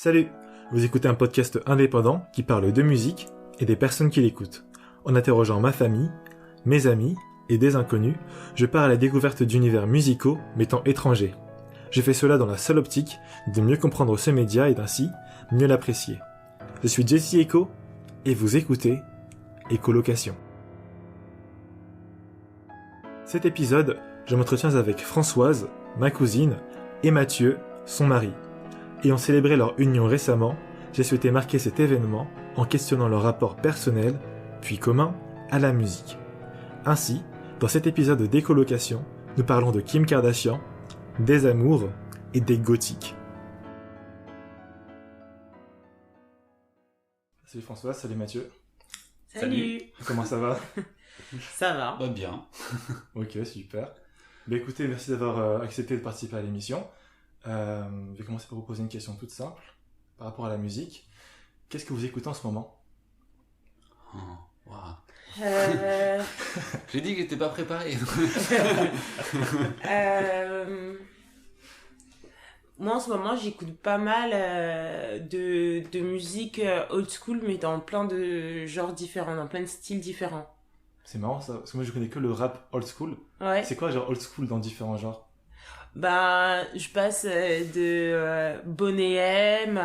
Salut! Vous écoutez un podcast indépendant qui parle de musique et des personnes qui l'écoutent. En interrogeant ma famille, mes amis et des inconnus, je pars à la découverte d'univers musicaux m'étant étrangers. Je fais cela dans la seule optique de mieux comprendre ce média et d'ainsi mieux l'apprécier. Je suis Jesse Echo et vous écoutez Écolocation. Cet épisode, je m'entretiens avec Françoise, ma cousine, et Mathieu, son mari. Ayant célébré leur union récemment, j'ai souhaité marquer cet événement en questionnant leur rapport personnel, puis commun, à la musique. Ainsi, dans cet épisode d'Écolocation, nous parlons de Kim Kardashian, des amours et des gothiques. Salut Françoise, salut Mathieu. Salut. Comment ça va? Ça va. Bah bien. Ok, super. Bah écoutez, merci d'avoir accepté de participer à l'émission. Je vais commencer par vous poser une question toute simple par rapport à la musique. Qu'est-ce que vous écoutez en ce moment? Wow. J'ai dit que j'étais pas préparé. Moi en ce moment j'écoute pas mal de musique old school, mais dans plein de genres différents, dans plein de styles différents. C'est marrant ça, parce que moi je connais que le rap old school. Ouais. C'est quoi genre old school dans différents genres? Bah, je passe de Boney M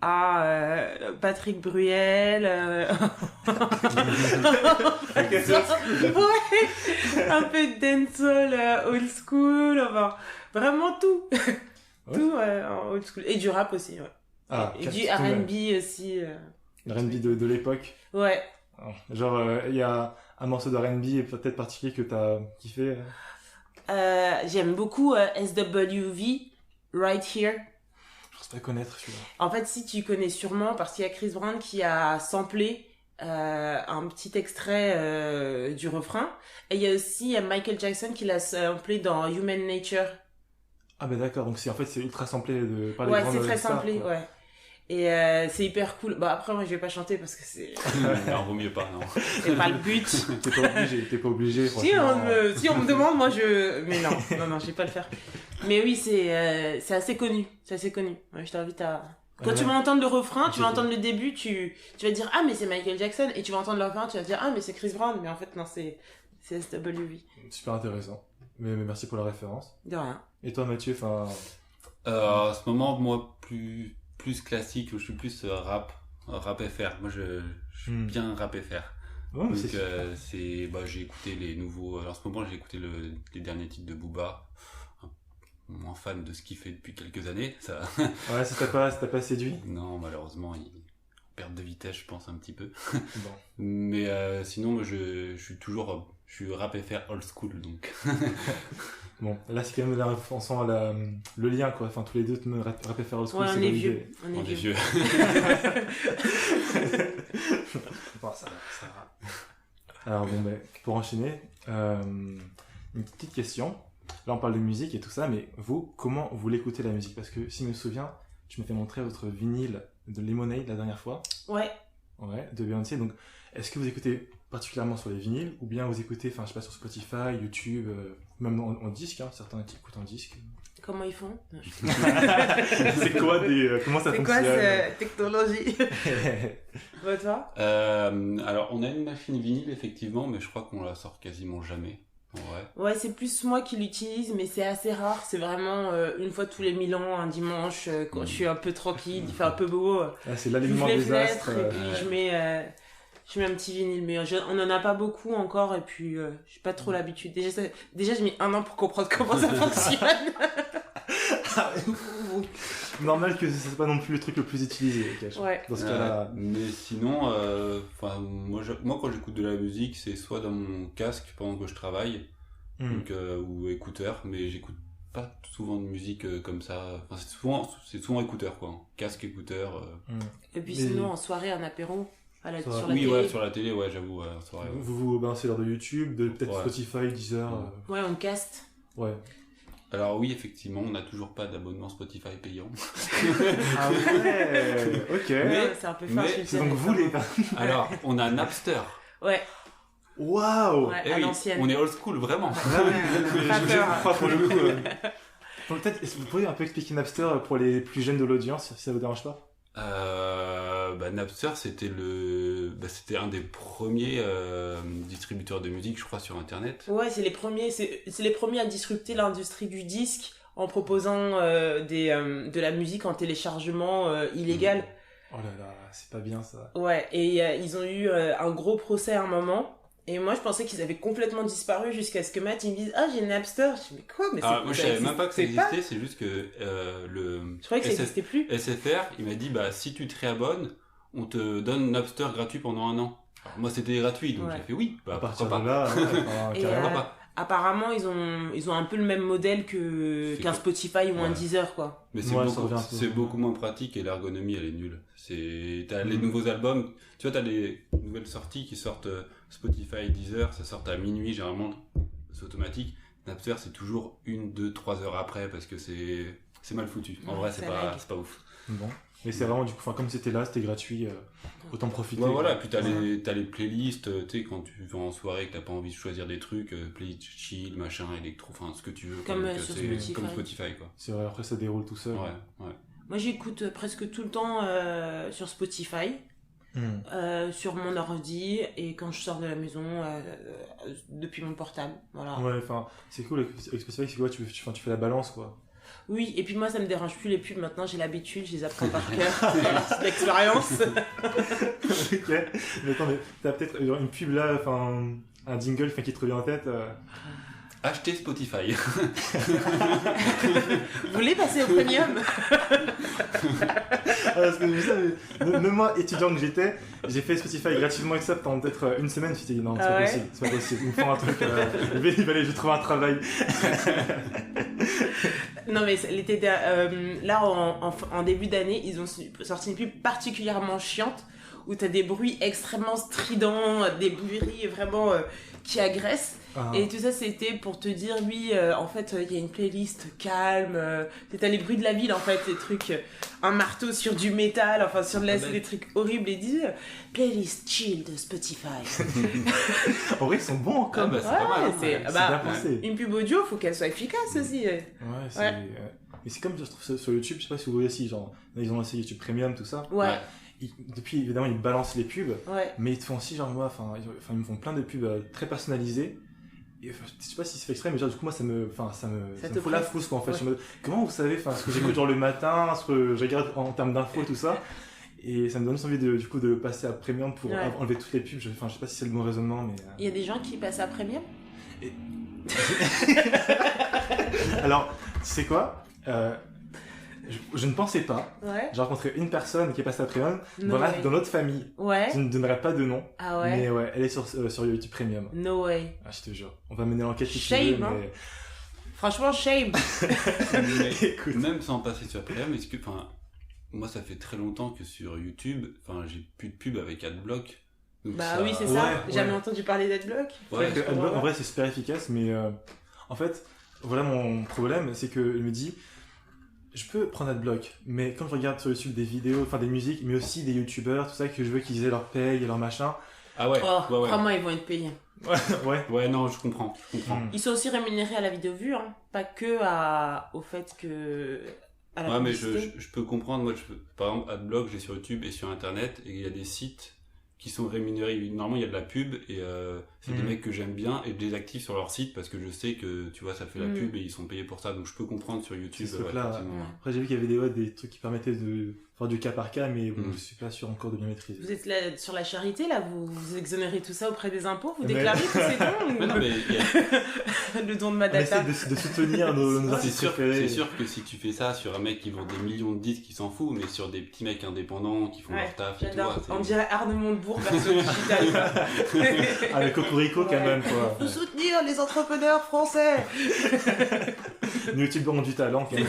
à Patrick Bruel. Ouais, un peu de dancehall old school, enfin, vraiment tout. Ouais. Tout en old school. Et du rap aussi, ouais. Ah, Et du R&B aussi. Le R&B de l'époque. Ouais. Genre, il y a un morceau de R&B peut-être particulier que t'as kiffé? J'aime beaucoup SWV, Right Here. Je pense pas connaître celui-là. En fait, si tu connais sûrement, parce qu'il y a Chris Brown qui a samplé un petit extrait du refrain. Et il y a aussi Michael Jackson qui l'a samplé dans Human Nature. Ah bah d'accord, donc c'est ultra samplé par les Ouais, grandes c'est très stars, samplé, quoi. ouais. Et c'est hyper cool. Bah après, moi, je vais pas chanter parce que c'est Non, vaut mieux pas, non. c'est pas le but. T'es pas obligé, Si on me demande, moi je... Mais non, je vais pas le faire. Mais oui, c'est assez connu. C'est assez connu. Ouais, je t'invite à... Quand tu vas entendre le refrain, tu vas entendre le début, tu vas dire « Ah, mais c'est Michael Jackson ». Et tu vas entendre le refrain, tu vas dire « Ah, mais c'est Chris Brown ». Mais en fait, non, c'est SWV. Super intéressant. Mais merci pour la référence. De rien. Et toi Mathieu, En ce moment, moi, plus classique, je suis plus rap FR. Moi, je suis bien rap FR. Ouais, donc, j'ai écouté les nouveaux... en ce moment, j'ai écouté les derniers titres de Booba. Moins fan de ce qu'il fait depuis quelques années. Ça... Ouais, ça t'a pas séduit? Non, malheureusement, il perd de vitesse, je pense, un petit peu. Bon. Mais sinon, moi, je suis rap FR old school, donc... Bon, là c'est quand même on sent le lien quoi, enfin tous les deux rap faire old school, Ouais, c'est on est validé. vieux. On est vieux. Bon, ça va. Alors bon, pour enchaîner, une petite question. Là on parle de musique et tout ça, mais vous, comment vous l'écoutez la musique? Parce que si je me souviens, tu m'as fait montrer votre vinyle de Lemonade la dernière fois. Ouais. Ouais, de Beyoncé. Donc, est-ce que vous écoutez particulièrement sur les vinyles ou bien vous écoutez, enfin je sais pas, sur Spotify, YouTube, même en disque, hein, certains qui écoutent en disque. Comment ils font? C'est quoi comment ça C'est fonctionne? quoi cette technologie? Ouais, toi? Alors, on a une machine vinyle, effectivement, mais je crois qu'on la sort quasiment jamais. Ouais, c'est plus moi qui l'utilise, mais c'est assez rare. C'est vraiment une fois tous les 1000 ans, un dimanche, quand je suis un peu tranquille, il fait un peu beau. C'est l'alignement des astres. Et puis je mets un petit vinyle. Mais on en a pas beaucoup encore, et puis j'ai pas trop l'habitude. Déjà, j'ai mis 1 an pour comprendre comment ça fonctionne. Normal que ce soit pas non plus le truc le plus utilisé, ouais. Dans ce cas-là. Mais sinon, moi quand j'écoute de la musique, c'est soit dans mon casque pendant que je travaille, donc, ou écouteur, mais j'écoute pas souvent de musique comme ça. Enfin, c'est souvent écouteur, quoi. Casque, écouteur. Et puis sinon, en soirée, un apéro. Sur la télé. Ouais, sur la télé, ouais, j'avoue. En soirée, ouais. Vous balancez l'heure de YouTube, de peut-être Spotify, Deezer. Ouais, on caste. Ouais. Alors oui, effectivement, on n'a toujours pas d'abonnement Spotify payant. Ah ouais, ok. Ouais, c'est un peu fort. C'est donc vous les... Alors, on a Napster. Ouais. Waouh. Ouais, à l'ancienne. On est old school, vraiment. Je crois pour le coup. Peut-être, est-ce que vous pouvez un peu expliquer Napster pour les plus jeunes de l'audience, si ça vous dérange pas? Napster, c'était un des premiers distributeurs de musique, je crois, sur Internet. Ouais, c'est les premiers à disrupter l'industrie du disque en proposant de la musique en téléchargement illégal. Oh là là, c'est pas bien ça. Ouais, et ils ont eu un gros procès à un moment. Et moi, je pensais qu'ils avaient complètement disparu jusqu'à ce que Matt il me dise « Ah, j'ai Napster !» Je dis « Mais quoi ?» Mais moi, je savais même pas que ça existait, c'est juste que Je croyais que ça n'existait plus. SFR, il m'a dit « Si tu te réabonnes, on te donne Napster gratuit pendant 1 an. » Alors, moi, c'était gratuit, donc j'ai fait « Oui, à partir pourquoi de pas ?» là, carrément pas. Apparemment, ils ont un peu le même modèle qu'un Spotify ou un Deezer, quoi. Mais c'est beaucoup moins pratique et l'ergonomie, elle est nulle. T'as les nouveaux albums, tu vois, t'as les nouvelles sorties qui sortent Spotify, Deezer, ça sort à minuit, généralement, c'est automatique. Napster, c'est toujours 1, 2, 3 heures après parce que c'est mal foutu. En vrai, c'est pas ouf. Bon. Mais c'est vraiment, du coup, comme c'était là, c'était gratuit, autant profiter. Ouais, voilà, puis t'as les playlists, tu sais, quand tu vas en soirée que t'as pas envie de choisir des trucs, playlist chill, machin, électro, enfin, ce que tu veux. Comme Spotify, quoi. C'est vrai, après ça déroule tout seul. Ouais. Moi, j'écoute presque tout le temps sur Spotify, sur mon ordi, et quand je sors de la maison, depuis mon portable, voilà. Ouais, enfin, c'est cool, avec Spotify, c'est quoi, tu fais la balance, quoi. Oui, et puis moi, ça me dérange plus les pubs. Maintenant, j'ai l'habitude, je les apprends par cœur. C'est l'expérience. Ok. Mais attends, mais t'as peut-être une pub là, enfin, un jingle qui te revient en tête. Achetez Spotify. Vous voulez passer au premium? Parce que je sais, même moi, étudiant que j'étais, j'ai fait Spotify gratuitement avec ça pendant peut-être une semaine. Je me suis dit non, c'est pas possible. Il me faut un truc. Il fallait que je trouve un travail. Non, mais l'été là, en début d'année, ils ont sorti une pub particulièrement chiante où t'as des bruits extrêmement stridents, des bruits vraiment qui agressent. Et tout ça, c'était pour te dire, oui, en fait, il y a une playlist calme. T'as les bruits de la ville, en fait, des trucs, un marteau sur du métal, enfin, sur des trucs horribles. Et disent, playlist chill de Spotify. En vrai, ils sont bons encore. C'est pas mal. C'est bien pensé. Une pub audio, faut qu'elle soit efficace aussi. Mais c'est comme je trouve sur YouTube, je sais pas si vous voyez aussi, genre, ils ont lancé YouTube Premium, tout ça. Ouais. Depuis, évidemment, ils balancent les pubs. Ouais. Mais ils te font aussi, genre, moi, ils me font plein de pubs très personnalisées. Et, je sais pas si c'est fait exprès, mais genre, du coup, moi, ça me fout la frousse, quoi, en fait. Je me dis, comment vous savez, ce que j'écoute genre le matin, ce que je regarde en termes d'infos et tout ça. Et ça me donne envie de passer à Premium pour enlever toutes les pubs. Je sais pas si c'est le bon raisonnement, mais. Il y a des gens qui passent à Premium? Alors, tu sais quoi? Je ne pensais pas. Ouais. J'ai rencontré une personne qui est passée à Premium dans notre famille. Ouais. Je ne donnerai pas de nom. Ah ouais. Mais ouais, elle est sur YouTube Premium. No way. Ah, je te jure. On va mener l'enquête si tu Shame, veux, hein. mais... Franchement, shame. Mais Écoute. même sans passer sur Premium, moi, ça fait très longtemps que sur YouTube, j'ai plus de pub avec Adblock. Donc oui, c'est ça. Ouais, J'ai jamais entendu parler d'Adblock. Ouais, Adblock, en vrai, c'est super efficace, mais en fait, voilà mon problème, c'est que je me dis, je peux prendre Adblock, mais quand je regarde sur YouTube des vidéos, des musiques, mais aussi des youtubeurs, tout ça, que je veux qu'ils aient leur paye et leur machin. Ah ouais. Crois-moi, ils vont être payés. Ouais, non, je comprends. Ils sont aussi rémunérés à la vidéo vue, hein. Pas que au fait que... à la publicité. Mais je peux comprendre. Moi, par exemple, Adblock, j'ai sur YouTube et sur Internet, et il y a des sites qui sont rémunérés. Normalement, il y a de la pub, et c'est des mecs que j'aime bien, et je les active sur leur site parce que je sais que, tu vois, ça fait la pub et ils sont payés pour ça. Donc, je peux comprendre sur YouTube. Après, j'ai vu qu'il y avait des trucs qui permettaient de faire du cas par cas, mais bon, je suis pas sûr encore de bien maîtriser. Vous êtes là sur la charité, là, vous exonérez tout ça auprès des impôts, vous déclarez tous ces dons Non, mais le don de ma On data. essaie de soutenir nos artistes préférés. C'est sûr que si tu fais ça sur un mec qui vend des millions de disques, il s'en fout, mais sur des petits mecs indépendants qui font leur taf et tout. On dirait Arnaud Montebourg version digitale. Avec Cocorico quand même, quoi. Faut soutenir les entrepreneurs français. Nos youtubeurs ont du talent quand même.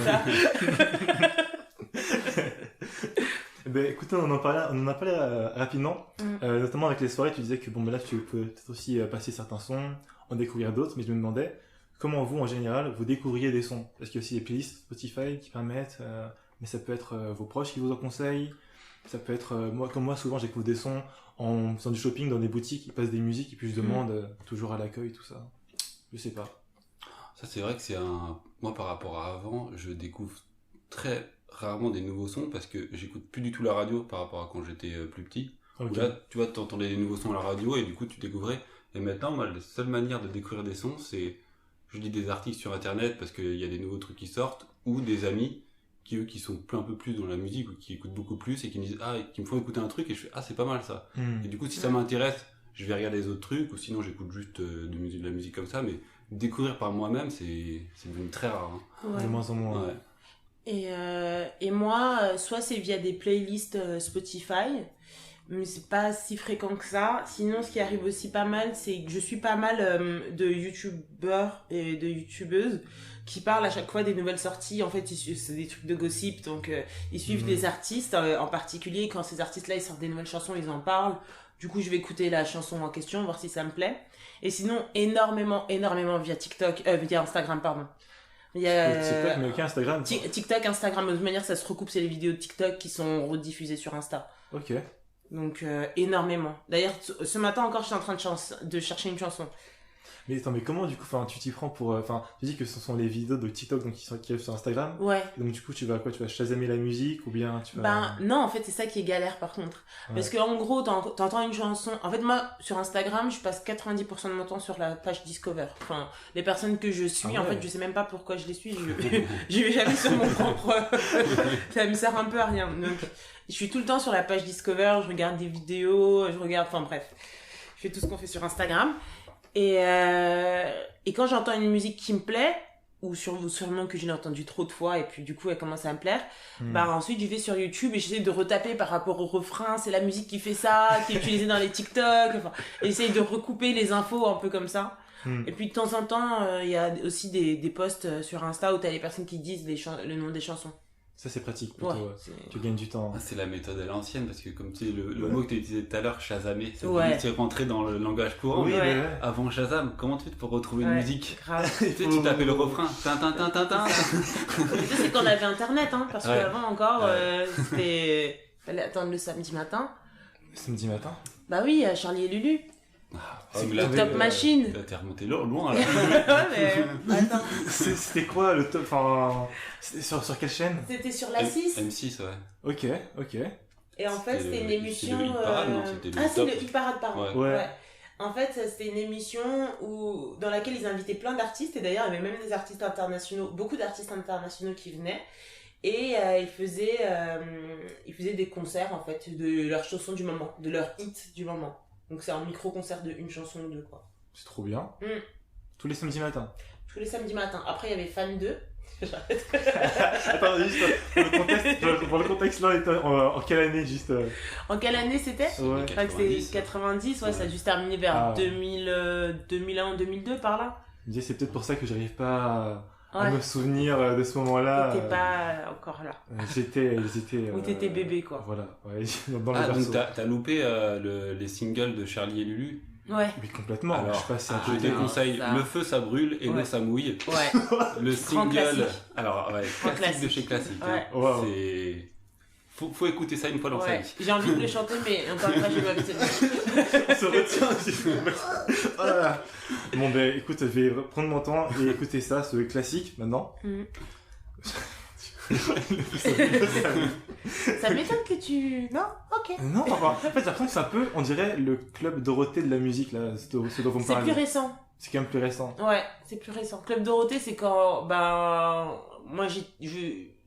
Ben, écoutez, on en a parlé rapidement, notamment avec les soirées. Tu disais que là tu peux peut-être aussi passer certains sons, en découvrir d'autres, mais je me demandais comment vous en général vous découvriez des sons. Est-ce qu'il y a aussi des playlists Spotify qui permettent, mais ça peut être vos proches qui vous en conseillent, ça peut être moi souvent j'écoute des sons en faisant du shopping dans des boutiques, ils passent des musiques et puis je demande toujours à l'accueil tout ça. Je sais pas. Ça, c'est vrai que c'est un... Moi, par rapport à avant, je découvre très rarement des nouveaux sons parce que j'écoute plus du tout la radio par rapport à quand j'étais plus petit. Ok. Où là, tu vois, t'entendais des nouveaux sons à la radio et du coup, tu découvrais. Et maintenant, moi, la seule manière de découvrir des sons, c'est... Je lis des articles sur Internet parce qu'il y a des nouveaux trucs qui sortent, ou des amis qui sont un peu plus dans la musique ou qui écoutent beaucoup plus et qui me disent qui me font écouter un truc et je fais c'est pas mal ça. Et du coup, si ça m'intéresse, je vais regarder les autres trucs ou sinon j'écoute juste de la musique comme ça, mais découvrir par moi-même, c'est devenu très rare. De moins en moins. Ouais. Et moi, soit c'est via des playlists Spotify, mais c'est pas si fréquent que ça. Sinon, ce qui arrive aussi pas mal, c'est que je suis pas mal de youtubeurs et de youtubeuses qui parlent à chaque fois des nouvelles sorties. En fait, c'est des trucs de gossip, donc ils suivent des artistes en particulier. Quand ces artistes-là, ils sortent des nouvelles chansons, ils en parlent. Du coup, je vais écouter la chanson en question, voir si ça me plaît. Et sinon, énormément via TikTok, via Instagram, pardon. Il y a TikTok, mais ok, Instagram. TikTok, Instagram, de toute manière, ça se recoupe, c'est les vidéos de TikTok qui sont rediffusées sur Insta. Ok. Donc, énormément. D'ailleurs, ce matin encore, j'étais en train de chercher une chanson. Mais attends, mais comment du coup, tu t'y prends pour... tu dis que ce sont les vidéos de TikTok donc, qui arrivent sur Instagram. Ouais. Donc du coup, tu vas quoi? Tu vas chasamer la musique ou bien tu vas... Non, en fait, c'est ça qui est galère par contre. Ouais. Parce qu'en gros, t'entends une chanson... En fait, moi, sur Instagram, je passe 90% de mon temps sur la page Discover. Enfin, les personnes que je suis, en fait, je sais même pas pourquoi je les suis. Je vais jamais sur mon propre... Ça me sert un peu à rien. Donc, je suis tout le temps sur la page Discover, je regarde des vidéos, je regarde... Enfin, bref. Je fais tout ce qu'on fait sur Instagram. Et quand j'entends une musique qui me plaît, ou sûrement que je l'ai entendue trop de fois et puis du coup elle commence à me plaire, ensuite je vais sur YouTube et j'essaie de retaper par rapport au refrain, c'est la musique qui fait ça, qui est utilisée dans les TikTok, enfin, j'essaie de recouper les infos un peu comme ça. Et puis de temps en temps, il y a aussi des posts sur Insta où t'as les personnes qui disent le nom des chansons. Ça, c'est pratique, plutôt. Ouais, tu gagnes du temps. C'est la méthode à l'ancienne, parce que comme tu sais, le mot que tu as utilisé tout à l'heure, chasamer, c'est rentré dans le langage courant. Oui, Avant Shazam, comment tu fais pour retrouver une musique? Grave. Tu tapais le refrain. C'est qu'on avait Internet, hein, parce qu'avant encore, c'était... Fallait attendre le samedi matin. Le samedi matin? Bah oui, Charlie et Lulu. C'est Top Machine. T'es remonté loin là. Ouais, mais attends. C'était quoi le top? Enfin, c'était sur quelle chaîne? C'était sur la 6. M6, ouais. Ok. Et en fait, c'était une émission. C'était le hit parade, non? C'est le hit parade, pardon. Ouais. En fait, c'était une émission dans laquelle ils invitaient plein d'artistes. Et d'ailleurs, il y avait même des artistes internationaux, beaucoup d'artistes internationaux qui venaient. Et ils faisaient des concerts, en fait, de leurs chansons du moment, de leurs hits du moment. Donc c'est un micro-concert de une chanson ou deux, quoi. C'est trop bien. Tous les samedis matins. Tous les samedis matins. Après, il y avait Fan 2. Attends, juste pour le contexte là, en quelle année juste En quelle année c'était? Ouais. Je crois que c'est 90, ça a juste terminé vers 2001, 2002 par là. Je me disais, c'est peut-être pour ça que j'arrive pas à me souvenir de ce moment-là. T'étais pas encore là. J'étais. Ou t'étais bébé, quoi. Voilà, ouais, dans le donc t'as loupé les singles de Charlie et Lulu? Ouais. Oui, complètement. Alors, je passe je te déconseille Le feu ça brûle et l'eau ça mouille. Ouais. Le single. Classique. Alors, classique de chez classique. Ouais. Hein. Wow. C'est. Faut écouter ça une fois dans sa vie. J'ai envie de le chanter, mais encore une fois, j'ai pas envie de On se retient. Voilà. Bon, ben écoute, je vais prendre mon temps et écouter ça, ce classique maintenant. Ça m'étonne que tu... Non? Ok. Non, en fait, j'ai l'impression que c'est un peu, on dirait, le club Dorothée de la musique, là, ce dont on parle. C'est plus récent. C'est quand même plus récent. Ouais, c'est plus récent. Club Dorothée, c'est quand... moi,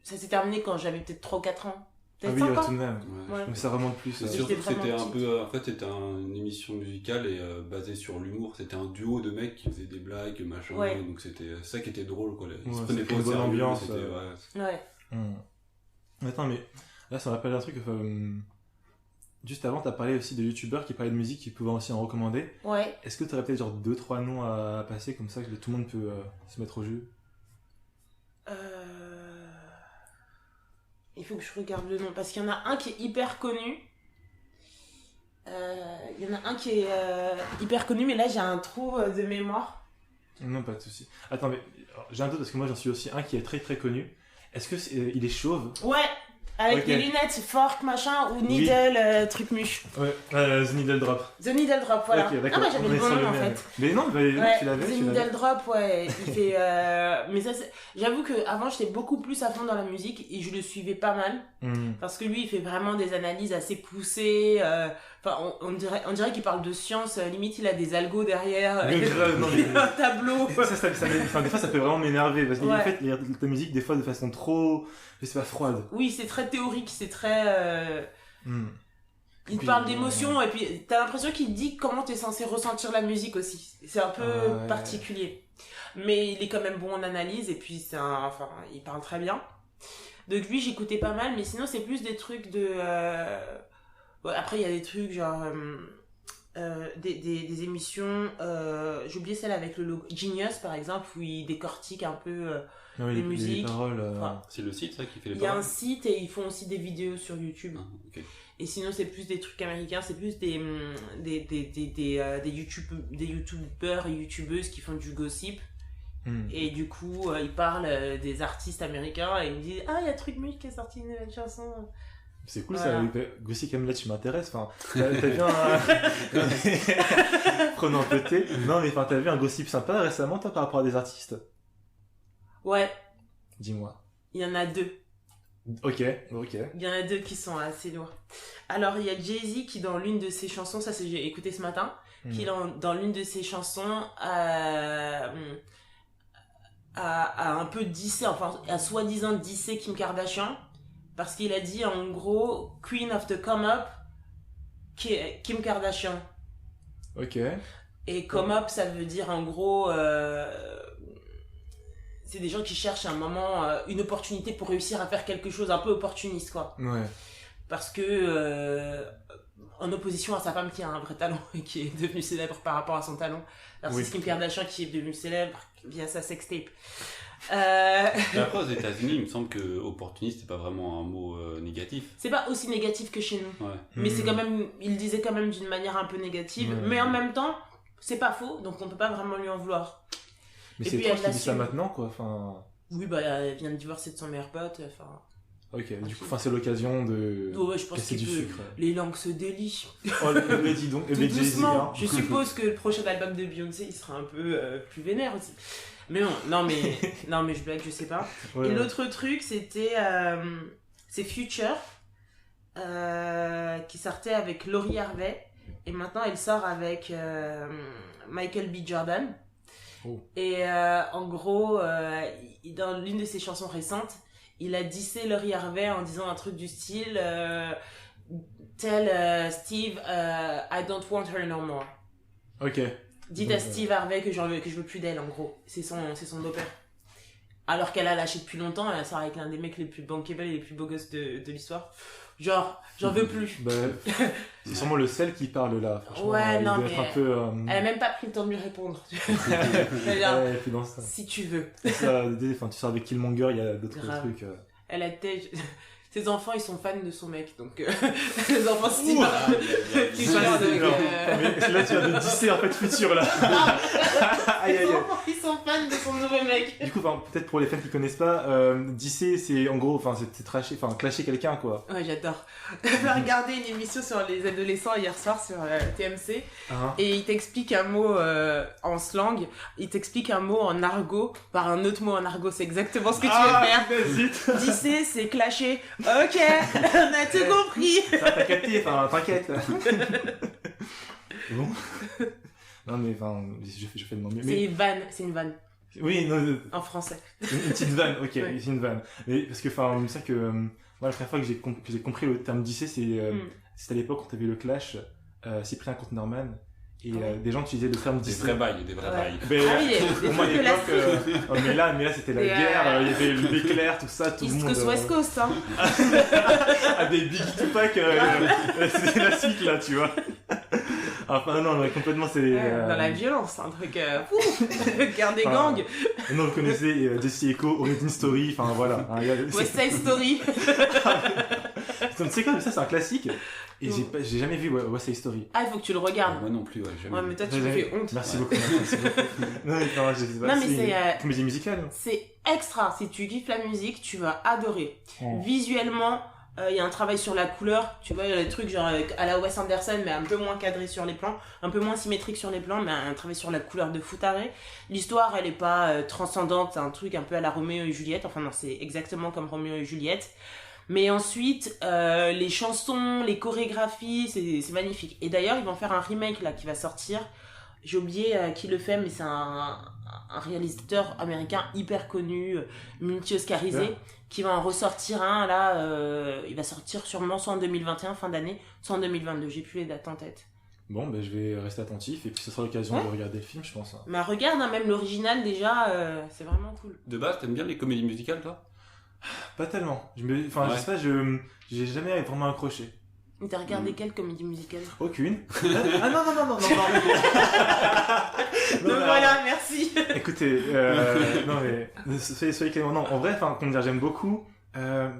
ça s'est terminé quand j'avais peut-être 3 ou 4 ans. Ah oui, tout de même. Ouais. Mais ça remonte plus. Surtout que c'était un peu... En fait, c'était une émission musicale et basée sur l'humour. C'était un duo de mecs qui faisaient des blagues, machin. Ouais. Donc c'était ça qui était drôle, quoi. Ils se prenaient pas au sérieux. Ambiance. Ouais. Attends, mais là, ça me rappelle un truc. Juste avant, t'as parlé aussi de youtubeurs qui parlaient de musique, qui pouvaient aussi en recommander. Ouais. Est-ce que t'aurais peut-être genre 2-3 noms à passer comme ça, que tout le monde peut se mettre au jeu? Il faut que je regarde le nom, parce qu'il y en a un qui est hyper connu. Il y en a un qui est hyper connu, mais là j'ai un trou de mémoire. Non, pas de souci. Attends, mais j'ai un doute parce que moi j'en suis aussi un qui est très très connu. Est-ce que il est chauve? Ouais. Avec Ok. des lunettes, fork, machin, ou needle, truc muche. Ouais, The Needle Drop. The Needle Drop, voilà. Ok, d'accord. Ah, bah, j'avais On le est bon sur nom, le en même. fait. Mais non, bah, Ouais, tu l'avais, The tu l'avais. Needle Drop, ouais, il fait... Mais ça, j'avoue qu'avant, j'étais beaucoup plus à fond dans la musique, et je le suivais pas mal, parce que lui, il fait vraiment des analyses assez poussées, enfin, on dirait qu'il parle de science, limite, il a des algos derrière, Mais grave, non, il a un tableau. Enfin, des fois, ça peut vraiment m'énerver, parce qu'en Ouais. fait, il regarde ta musique, des fois, de façon trop, je sais pas, froide. Oui, c'est très théorique, c'est très... Il te Puis, parle d'émotions et puis t'as l'impression qu'il te dit comment t'es censé ressentir la musique aussi. C'est un peu Ouais. particulier. Mais il est quand même bon en analyse et puis enfin, il parle très bien. Donc lui j'écoutais pas mal, mais sinon c'est plus des trucs de... Ouais, après il y a des trucs genre... des émissions... J'ai oublié celle avec le logo Genius par exemple où il décortique un peu Ah oui, les les musiques. paroles. Enfin, C'est le site, ça, qui fait les il y a un paroles. site et ils font aussi des vidéos sur YouTube. Ah, ok. Et sinon, c'est plus des trucs américains, c'est plus des youtubeurs et youtubeuses qui font du gossip. Et du coup, ils parlent des artistes américains et ils me disent « Ah, il y a Truc Muche qui a sorti une nouvelle chanson. » C'est cool Voilà. ça, Gossip Camelot, tu m'intéresses. Enfin, t'as vu un. Prenons un peu de thé. Non, mais enfin, t'as vu un gossip sympa récemment, toi, par rapport à des artistes? Ouais, Dis-moi. il y en a deux. Ok. Il y en a deux qui sont assez lourds. Alors, il y a Jay-Z qui, dans l'une de ses chansons, ça c'est j'ai écouté ce matin, qui dans l'une de ses chansons a un peu dissé, enfin, a soi-disant dissé Kim Kardashian, parce qu'il a dit en gros Queen of the Come Up, Kim Kardashian. Ok. Et come up, ça veut dire en gros, c'est des gens qui cherchent un moment, une opportunité pour réussir à faire quelque chose un peu opportuniste, quoi. Ouais. Parce que, en opposition à sa femme qui a un vrai talent et qui est devenue célèbre par rapport à son talent. Alors Oui. c'est Kim Kardashian qui est devenue célèbre via sa sextape. Mais après, aux États-Unis, il me semble que opportuniste, c'est pas vraiment un mot négatif. C'est pas aussi négatif que chez nous. Ouais. Mais c'est quand même, il le disait quand même d'une manière un peu négative. Ouais. Mais en même temps, c'est pas faux, donc on peut pas vraiment lui en vouloir. Mais Et c'est puis, toi elle qui dis ça l'assume. maintenant, quoi. Enfin. Oui, bah elle vient de divorcer de son meilleur pote, enfin... Ok, du coup, enfin, c'est l'occasion de. Ouais, je pense casser qu'il du peut... sucre. Les langues se délient. Oh, mais dis donc, Tout mais Jay-Z, doucement. hein. Je suppose que le prochain album de Beyoncé, il sera un peu plus vénère aussi. Mais non, mais je blague, je sais pas. Ouais, Et ouais. l'autre truc, c'était... c'est Future, qui sortait avec Laurie Harvey. Et maintenant, elle sort avec Michael B. Jordan. Oh. Et en gros, dans l'une de ses chansons récentes, il a dissé Laurie Harvey en disant un truc du style Tell Steve, I don't want her no more. Ok. Dites Donc, à Steve Harvey que je veux plus d'elle, en gros. C'est son beau-père. Alors qu'elle a lâché depuis longtemps, elle sort avec l'un des mecs les plus bankable et les plus beaux gosses de l'histoire. Genre, j'en veux plus. Bah, c'est sûrement le sel qui parle là. Franchement, Ouais, il non, doit mais être un peu. Elle a même pas pris le temps de lui répondre. Elle est là, Ouais, et puis dans ça. si tu veux. Ça, enfin, tu sors avec Killmonger, il y a d'autres Grave. trucs. Elle a ses enfants, ils sont fans de son mec, donc les enfants Steve. Ah, Tu Ça, vois, c'est donc, énorme. Mais là, tu viens de disser en fait futur là. Aïe, les aïe, aïe. enfants, ils sont fans de son nouveau mec. Du coup, enfin, peut-être pour les fans qui connaissent pas, disser c'est en gros, enfin, c'est trasher, enfin, clasher quelqu'un quoi. Ouais, j'adore. J'avais regardé une émission sur les adolescents hier soir sur TMC Hein et il t'explique un mot en slang, il t'explique un mot en argot par un autre mot en argot, c'est exactement ce que tu veux faire. Zut. Disser, c'est clasher. Ok, on a tout compris. Ça, t'as capté, enfin, t'inquiète. Bon. Non mais enfin, je fais de mon mieux. C'est Mais... une vanne Oui, non, en français. une petite vanne, ok, Ouais. c'est une vanne. Mais parce que, enfin, c'est ça que moi, la première fois que j'ai compris le terme disser, c'était à l'époque quand t'avais le clash Cyprien contre Norman et Ouais. des gens utilisaient le terme Des disser. vrais bails, des vrais Ouais. bails. Mais, Ah oui, des au moins à trucs de la l'époque, oh, mais là c'était la Et, guerre, il y avait l'éclair, tout ça, tout le East monde. Coast, West Coast, hein. Ah, des Biggie Tupac, c'est la cycle là, tu vois. Enfin, non, mais complètement, c'est. Dans la violence, un truc. Guerre des Enfin, gangs. Non, vous connaissez Jesse Echo, Origin Story, enfin voilà. Hein, West Side Story. Tu sais quoi, mais ça c'est un classique. Et j'ai jamais vu West Side Story. Ah, il faut que tu le regardes. Moi non plus, ouais, jamais. Ouais, mais toi, tu me fais honte. Merci beaucoup. Merci beaucoup. Non, je sais pas. Non, mais c'est, comédie musicale. C'est extra. Si tu kiffes la musique, tu vas adorer. Oh. Visuellement, Il y a un travail sur la couleur, tu vois, il y a des trucs genre à la Wes Anderson, mais un peu moins cadré sur les plans, un peu moins symétrique sur les plans, mais un travail sur la couleur de fou taré. L'histoire, elle est pas transcendante, c'est un truc un peu à la Roméo et Juliette, enfin non, c'est exactement comme Roméo et Juliette. Mais ensuite, les chansons, les chorégraphies, c'est magnifique. Et d'ailleurs, ils vont faire un remake là qui va sortir. J'ai oublié qui le fait, mais c'est un réalisateur américain hyper connu, multi-oscarisé, qui va en ressortir un là. Il va sortir sûrement soit en 2021, fin d'année, soit en 2022. J'ai plus les dates en tête. Bon, ben je vais rester attentif et puis ce sera l'occasion de regarder le film, je pense. Bah regarde, hein, même l'original déjà, c'est vraiment cool. De base, t'aimes bien les comédies musicales, toi? Pas tellement. Je sais pas, j'ai jamais vraiment accroché. T'as regardé quelle comédie musicale? Aucune. Ah non. Donc voilà, merci. Écoutez, non mais soyez clément. Non, en vrai, comment dire, j'aime beaucoup.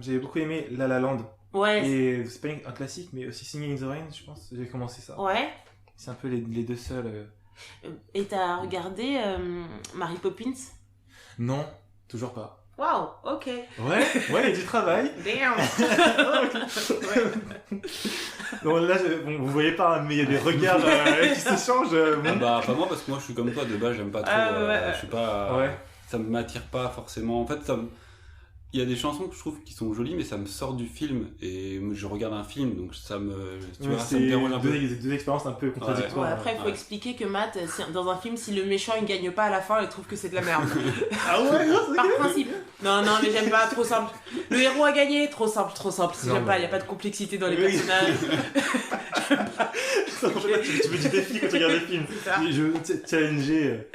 J'ai beaucoup aimé La La Land. Ouais. Et c'est pas un classique, mais aussi Singing in the Rain, je pense. J'ai commencé ça. Ouais. C'est un peu les deux seuls. Et t'as regardé Mary Poppins? Non, toujours pas. Waouh, ok. Ouais, il y a du travail. Damn. Non, là, vous voyez pas, mais il y a des regards qui se changent. Ah bah, pas moi, parce que moi je suis comme toi, de base, j'aime pas trop. Je suis pas. Ça m'attire pas forcément. En fait, il y a des chansons que je trouve qui sont jolies, mais ça me sort du film. Et je regarde un film, donc ça me. Tu vois, ça me dérange un peu. Deux expériences un peu contradictoires. Ouais, après, il faut expliquer que Matt, dans un film, si le méchant il gagne pas à la fin, il trouve que c'est de la merde. Ah ouais, non, par principe. Non, mais j'aime pas, trop simple. Le héros a gagné, trop simple. J'aime pas, il y a pas de complexité dans les personnages. Tu veux du défi quand tu regardes le film. Je veux challenger.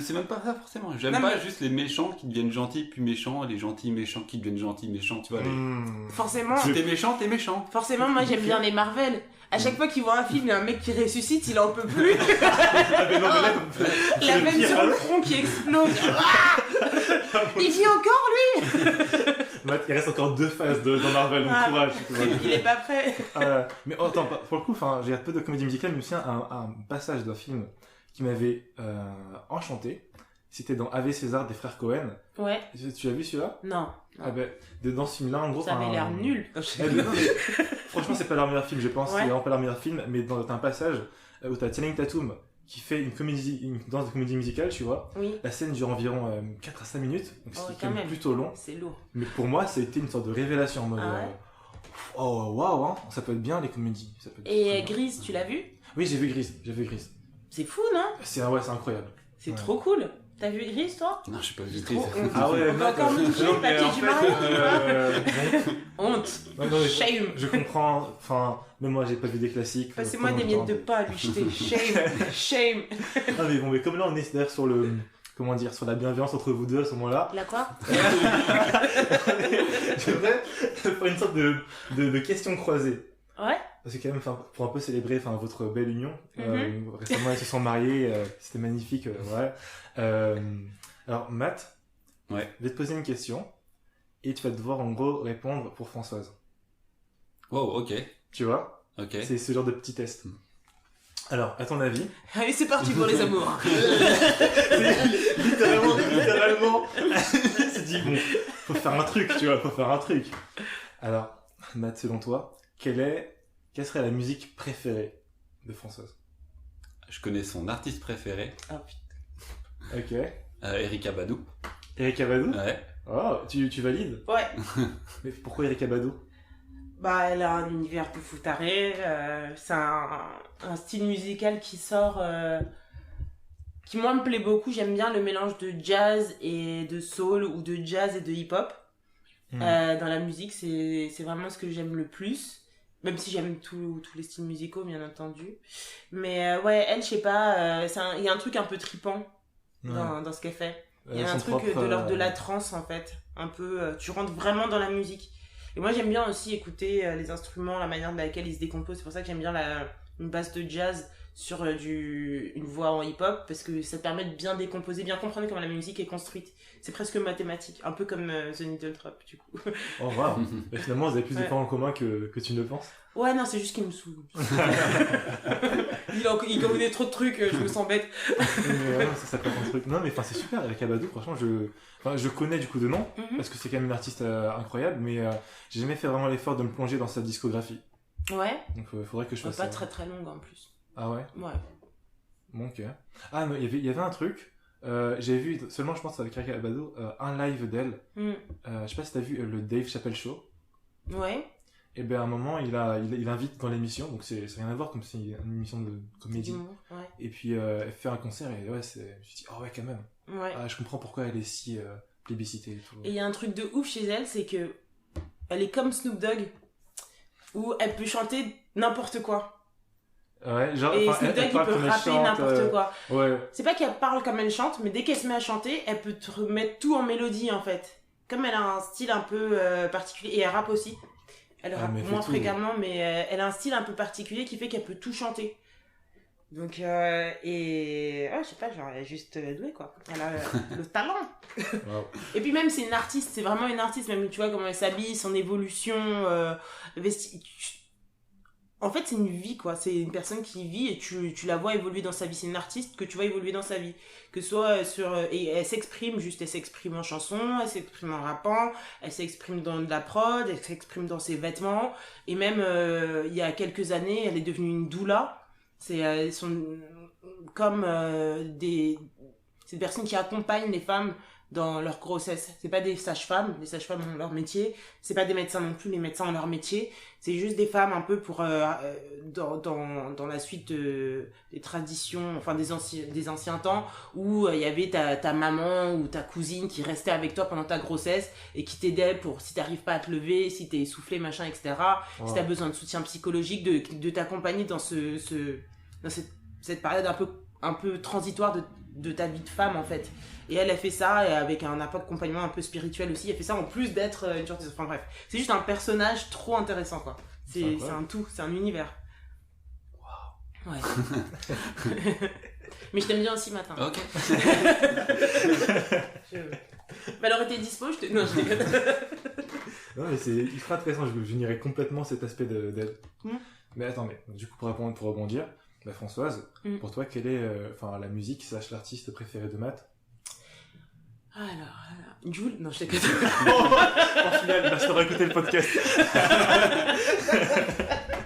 C'est même pas ça forcément. J'aime pas juste les méchants qui deviennent gentils puis méchants, les gentils méchants qui deviennent gentils méchants, tu vois. Forcément. Si t'es méchant, t'es méchant. Forcément, moi j'aime bien les Marvel. À chaque fois qu'il voit un film, il y a un mec qui ressuscite, il en peut plus. La veine sur le front qui explose. Il vit encore lui. Matt, il reste encore 2 phases dans Marvel, donc courage. Il est pas prêt. Mais attends, pour le coup, j'ai un peu de comédie musicale, mais aussi un passage d'un film qui m'avait enchanté. C'était dans Ave César des frères Cohen. Ouais. Tu l'as vu celui-là? Non. Ah ben, dans ce film-là, en gros... Ça avait l'air nul. Franchement, c'est pas leur meilleur film, je pense. C'est vraiment pas leur meilleur film, mais dans un passage où t'as Channing Tatum qui fait une danse de comédie musicale, tu vois. Oui. La scène dure environ 4 à 5 minutes, donc c'est quand même plutôt long. C'est lourd. Mais pour moi, ça a été une sorte de révélation en mode... oh, waouh, hein, ça peut être bien les comédies. Et Grease, tu l'as vu? Oui, j'ai vu Grease. C'est fou, non? C'est incroyable. C'est trop cool. T'as vu Grease, toi? Non, j'ai pas vu Grease. Ah ouais, on va encore me toucher le papier du mariage. Honte. Shame. Je comprends. Même moi, j'ai pas vu des classiques. Passez-moi des miettes de pain à lui jeter. Shame. Ah mais comme là, on est d'ailleurs sur le... Comment dire, sur la bienveillance entre vous deux à ce moment-là. La quoi? J'aimerais faire une sorte de question croisée. Ouais. Parce que quand même, pour un peu célébrer votre belle union, récemment ils se sont mariés, c'était magnifique, ouais. Alors Matt, je vais te poser une question et tu vas devoir en gros répondre pour Françoise. Wow, ok. Tu vois? Ok. C'est ce genre de petit test. Alors, à ton avis? Allez, c'est parti pour les amours. littéralement, il s'est dit bon, faut faire un truc, tu vois, Alors, Matt, selon toi, quelle serait la musique préférée de Françoise? Je connais son artiste préféré. Oh putain. Ok. Erykah Badu. Erykah Badu? Ouais. Oh, tu valides? Ouais. Mais pourquoi Erykah Badu? Bah, elle a un univers de fou taré. C'est un style musical qui sort... qui moi me plaît beaucoup. J'aime bien le mélange de jazz et de soul ou de jazz et de hip-hop. Dans la musique, c'est vraiment ce que j'aime le plus. Même si j'aime tous les styles musicaux, bien entendu. Mais ouais, elle, je sais pas, il y a un truc un peu tripant dans ce qu'elle fait. Il y a un truc de l'ordre de la trance, en fait. Un peu, tu rentres vraiment dans la musique. Et moi, j'aime bien aussi écouter les instruments, la manière de laquelle ils se décomposent. C'est pour ça que j'aime bien une basse de jazz sur une voix en hip-hop, parce que ça te permet de bien décomposer, bien comprendre comment la musique est construite. C'est presque mathématique, un peu comme The Needle Drop, du coup. Oh, wow. Mais finalement, vous avez plus de Ouais. points en commun que tu ne le penses. Ouais, non, c'est juste qu'il me saoule. il connaît trop de trucs, je me sens bête. Mais ouais, ça peut être un truc. Non, mais enfin, c'est super avec Abadou, franchement, je connais du coup de nom, Mhm. parce que c'est quand même une artiste incroyable, mais j'ai jamais fait vraiment l'effort de me plonger dans sa discographie. Ouais, Donc faudrait que je fasse pas ça. très très longue en plus. Ah ouais? Ouais. Bon, ok. Ah non, il y avait un truc, j'ai vu seulement, je pense, avec Abadou, un live d'elle. Mm. Je sais pas si t'as vu le Dave Chappelle Show. Ouais, Et ben à un moment, il invite dans l'émission, donc c'est rien à voir comme c'est une émission de comédie. d'humour, ouais. Et puis elle fait un concert et ouais, je me suis dit, oh ouais, quand même. Ouais. Ah, je comprends pourquoi elle est si plébiscitée et tout. Et il y a un truc de ouf chez elle, c'est que elle est comme Snoop Dogg, où elle peut chanter n'importe quoi. Ouais, genre, Et enfin, Snoop Dogg, il parle peut comme elle rapper chante, n'importe quoi. Ouais. C'est pas qu'elle parle comme elle chante, mais dès qu'elle se met à chanter, elle peut te remettre tout en mélodie, en fait. Comme elle a un style un peu particulier, et elle rappe aussi. Elle Ah, rappe mais elle fait moins tout. fréquemment, mais elle a un style un peu particulier qui fait qu'elle peut tout chanter. Donc, et... je sais pas, genre, elle est juste douée, quoi. Elle a le talent. Wow. Et puis même, c'est une artiste, c'est vraiment une artiste, même, tu vois, comment elle s'habille, son évolution, En fait, c'est une vie, quoi. C'est une personne qui vit et tu la vois évoluer dans sa vie. C'est une artiste que tu vois évoluer dans sa vie. Que ce soit et elle s'exprime, elle s'exprime en chanson, elle s'exprime en rappant, elle s'exprime dans de la prod, elle s'exprime dans ses vêtements. Et même, il y a quelques années, elle est devenue une doula. Elles sont comme c'est des personnes qui accompagnent les femmes dans leur grossesse. C'est pas des sages-femmes, les sages-femmes ont leur métier. C'est pas des médecins non plus, les médecins ont leur métier. C'est juste des femmes un peu pour dans la suite des traditions, enfin des anciens temps où il y avait ta maman ou ta cousine qui restait avec toi pendant ta grossesse et qui t'aidait pour si t'arrives pas à te lever, si t'es essoufflé, machin, etc. Wow. Si t'as besoin de soutien psychologique, de t'accompagner dans dans cette période un peu transitoire de ta vie de femme, en fait. Et elle fait ça et avec un accompagnement un peu spirituel aussi. Elle fait ça en plus d'être une chanteuse. Enfin bref, c'est juste un personnage trop intéressant, quoi. C'est un tout, c'est un univers. Waouh. Ouais. Mais je t'aime bien aussi matin. Ok. Mais elle aurait été dispo, je te... Non, je déconne. Non, mais c'est ultra intéressant, je nierais complètement cet aspect d'elle. Mais attends, mais du coup, pour rebondir, Françoise, pour toi, quelle est la musique / l'artiste préféré de Matt? Alors, Jul, non, je déconne. En final, je t'aurais écouté le podcast.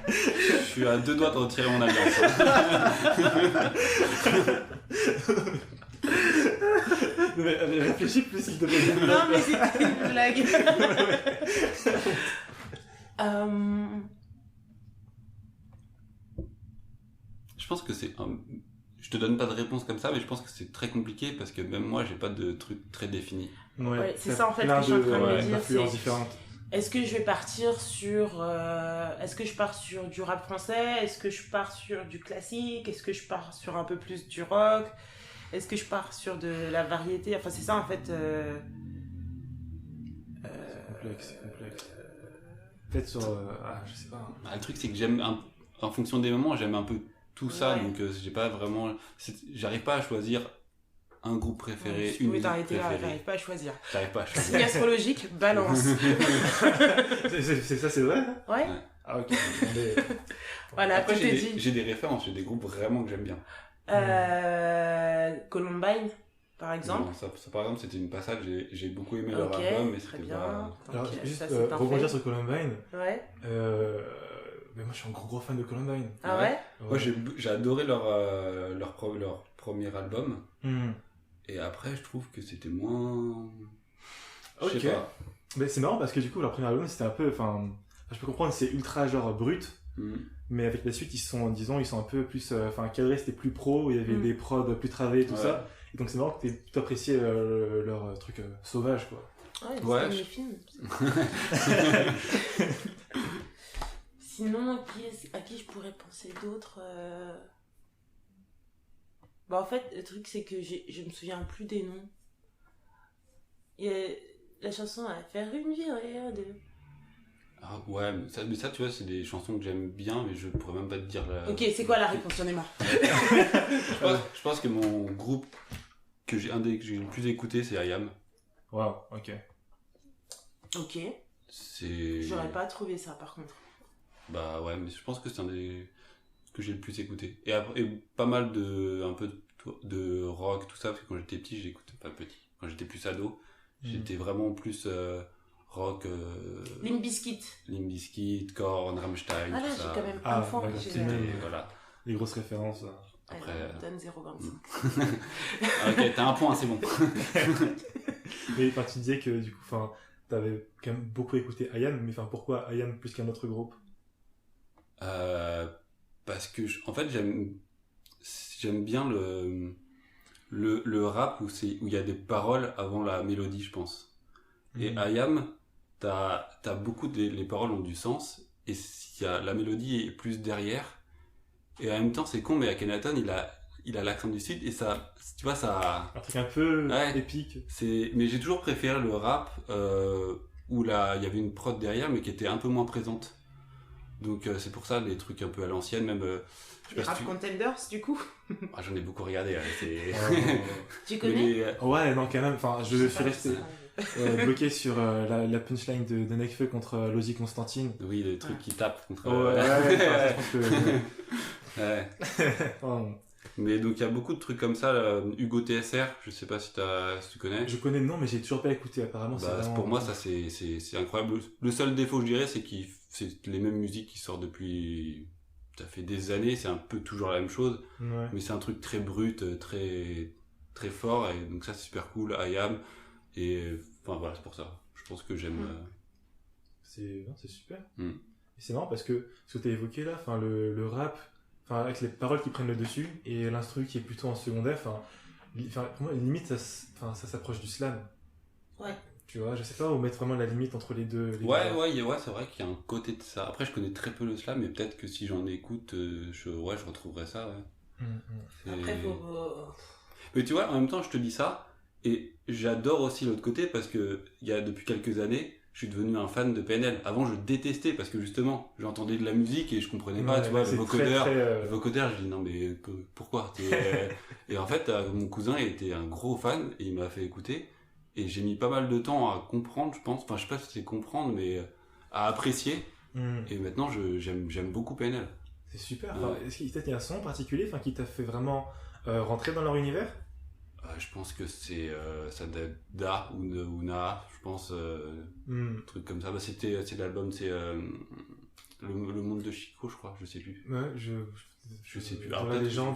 Je suis à 2 doigts de retirer mon alliance. Mais réfléchis plus s'il te plaît. Non, mais c'était une blague. Je pense que c'est je te donne pas de réponse comme ça, mais je pense que c'est très compliqué parce que même moi j'ai pas de truc très défini. Ouais, c'est ça en fait que je suis en train de me dire. D'influences différentes. Est-ce que je vais partir sur est-ce que je pars sur du rap français, est-ce que je pars sur du classique, est-ce que je pars sur un peu plus du rock, est-ce que je pars sur de la variété, enfin c'est ça en fait C'est complexe. Peut-être sur je sais pas. Le truc c'est que j'aime en fonction des moments, j'aime un peu tout ça, Ouais. donc j'ai pas vraiment j'arrive pas à choisir un groupe préféré, une musique t'arrêter là, préférée. j'arrive pas à choisir. J'arrive pas à choisir. Signe astrologique, balance. C'est ça, c'est vrai? Ouais. Ah ok. Voilà, Après tout est dit. j'ai des références, j'ai des groupes vraiment que j'aime bien. Columbine, par exemple. Non, ça par exemple c'était une passage, j'ai beaucoup aimé leur Ok, album, mais très c'était bien. pas... Alors Ok, juste ça, c'est un rebondir fait. sur Columbine. Ouais. Mais moi je suis un gros fan de Columbine. Ah ouais? Moi j'ai adoré leur premier album, et après je trouve que c'était moins... Ok. Je sais pas. Mais c'est marrant parce que du coup leur premier album c'était un peu, je peux comprendre, c'est ultra genre brut, mais avec la suite ils sont un peu plus, cadrés, c'était plus pro, il y avait des prods plus travaillés et tout ça, et donc c'est marrant que tu appréciais leur truc sauvage quoi. Ouais, c'est mes films. Sinon, à qui je pourrais penser d'autres en fait, le truc, c'est que je me souviens plus des noms. Il y a la chanson à faire une virée de... Ah, ouais, mais ça, tu vois, c'est des chansons que j'aime bien, mais je pourrais même pas te dire la... Ok, c'est quoi la réponse? J'en ai marre. Je pense que mon groupe, un des que j'ai le plus écouté, c'est IAM. Waouh, ok. Ok. C'est... J'aurais pas trouvé ça par contre. Bah ouais, mais je pense que c'est un des que j'ai le plus écouté. Et après, pas mal un peu de rock, tout ça, parce que quand j'étais petit, j'écoutais pas petit. Quand j'étais plus ado, j'étais vraiment plus rock. Limp Bizkit. Limp Bizkit, Korn, Rammstein, Ah là, tout j'ai ça. quand même Ah, un fond. voilà, J'ai- Voilà. Les grosses références. Après, donne 0,25. ok, t'as un point, c'est bon. Mais enfin, tu disais que du coup, enfin, t'avais quand même beaucoup écouté IAM, mais enfin, pourquoi IAM plus qu'un autre groupe? Parce que, en fait, j'aime bien le rap où il y a des paroles avant la mélodie, je pense. Et IAM, t'as beaucoup les paroles ont du sens, et la mélodie est plus derrière. Et en même temps, c'est con, mais Akhenaton, il a l'accent du sud, et ça, tu vois, ça... Un truc un peu Ouais. épique. Mais j'ai toujours préféré le rap où là, il y avait une prod derrière, mais qui était un peu moins présente. Donc c'est pour ça, les trucs un peu à l'ancienne, même... je sais Les pas Rap si Contenders, du coup. Ah, j'en ai beaucoup regardé, ouais, c'est... Tu connais? Mais, Ouais, non, quand même. Enfin, je sais suis pas, resté bloqué sur la punchline de Nekfeu contre Lozi Constantine. oui, les trucs qui tapent contre... Ouais, enfin, je pense que... Ouais. Oh, Mais donc il y a beaucoup de trucs comme ça, là. Hugo TSR, je sais pas si tu connais. je connais le nom, mais j'ai toujours pas écouté. Apparemment, c'est Bah, vraiment... pour moi, ça c'est incroyable. Le seul défaut, je dirais, c'est c'est les mêmes musiques qui sortent depuis... Ça fait des années, c'est un peu toujours la même chose. Ouais. Mais c'est un truc très brut, très, très fort. Et donc ça, c'est super cool. IAM. Et enfin voilà, c'est pour ça. Je pense que j'aime... C'est super. Mm. Et c'est marrant parce que ce que tu as évoqué là, enfin, le rap, enfin, avec les paroles qui prennent le dessus et l'instru qui est plutôt en secondaire, pour moi, limite, ça s'approche du slam. Ouais. Tu vois, je sais pas où mettre vraiment la limite entre les deux. Ouais, c'est vrai qu'il y a un côté de ça. Après, je connais très peu le slam, mais peut-être que si j'en écoute, je retrouverai ça, ouais. Après, Mais tu vois, en même temps, je te dis ça, et j'adore aussi l'autre côté, parce que depuis quelques années, je suis devenu un fan de PNL. Avant, je détestais, parce que justement, j'entendais de la musique et je comprenais pas, tu vois, le vocodeur, je dis non, mais pourquoi Et en fait, mon cousin était un gros fan, et il m'a fait écouter, et j'ai mis pas mal de temps à comprendre, je pense, enfin, je sais pas si c'est comprendre, mais à apprécier, et maintenant, j'aime beaucoup PNL. C'est super. Enfin, est-ce qu'il y a un son en particulier qui t'a fait vraiment rentrer dans leur univers? Je pense que c'est Da ou Na, je pense, un truc comme ça. Bah, c'est l'album, c'est le monde de Chico, je crois, je sais plus. Ouais, je sais plus. Dans Alors, la légende.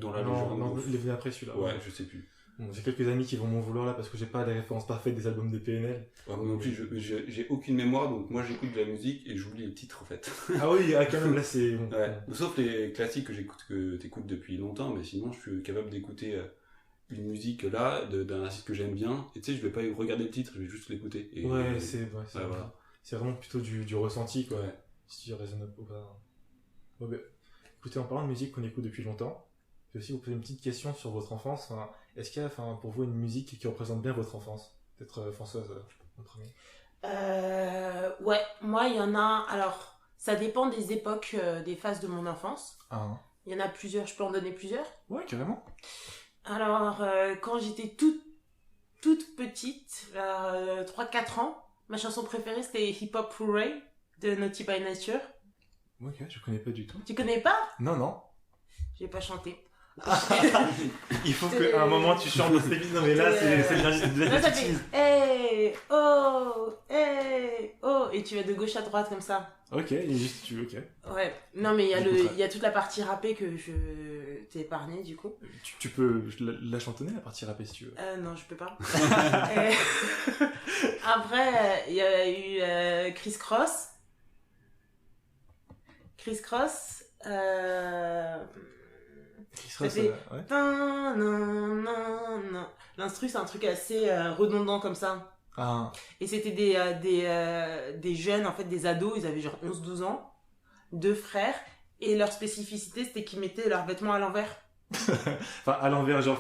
Dans la légende. Non, il est venu après celui-là. Ouais, je sais plus. Bon, j'ai quelques amis qui vont m'en vouloir là parce que j'ai pas les références parfaites des albums de PNL. Ouais, moi non plus, j'ai aucune mémoire, donc moi j'écoute de la musique et j'oublie les titres en fait. Ah oui, quand même, là c'est. Bon. Ouais. Sauf les classiques que t'écoutes depuis longtemps, mais sinon je suis capable d'écouter une musique là, d'un artiste que j'aime bien, et tu sais, je vais pas regarder le titre, je vais juste l'écouter. Voilà. C'est vraiment plutôt du ressenti, quoi. Ouais. Si tu raisonnes ou pas. Ouais, bah, écoutez, en parlant de musique qu'on écoute depuis longtemps, je vais aussi vous poser une petite question sur votre enfance. Est-ce qu'il y a pour vous une musique qui représente bien votre enfance? Peut-être Françoise en premier. Ouais, moi il y en a. Alors, ça dépend des époques, des phases de mon enfance. Il y en a plusieurs, je peux en donner plusieurs. Ouais, carrément. Alors, quand j'étais toute petite, 3-4 ans, ma chanson préférée c'était Hip Hop Hooray de Naughty by Nature. Ok, je connais pas du tout. Tu connais pas? Non. J'ai pas chanté. Il faut qu'à un moment tu chantes dans cette église. Non mais là c'est bien. Là ça fait hey oh et tu vas de gauche à droite comme ça. Ok, et juste tu ok. Ouais. Non mais il y a toute la partie rappée que je t'ai épargnée du coup. Tu peux la chantonner la partie rappée si tu veux. Non, je peux pas. Après il y a eu Criss Cross. Ouais. L'instru c'est un truc assez redondant comme ça. Et c'était des jeunes, en fait des ados, ils avaient genre 11-12 ans, 2 frères, et leur spécificité c'était qu'ils mettaient leurs vêtements à l'envers. Enfin, à l'envers, genre,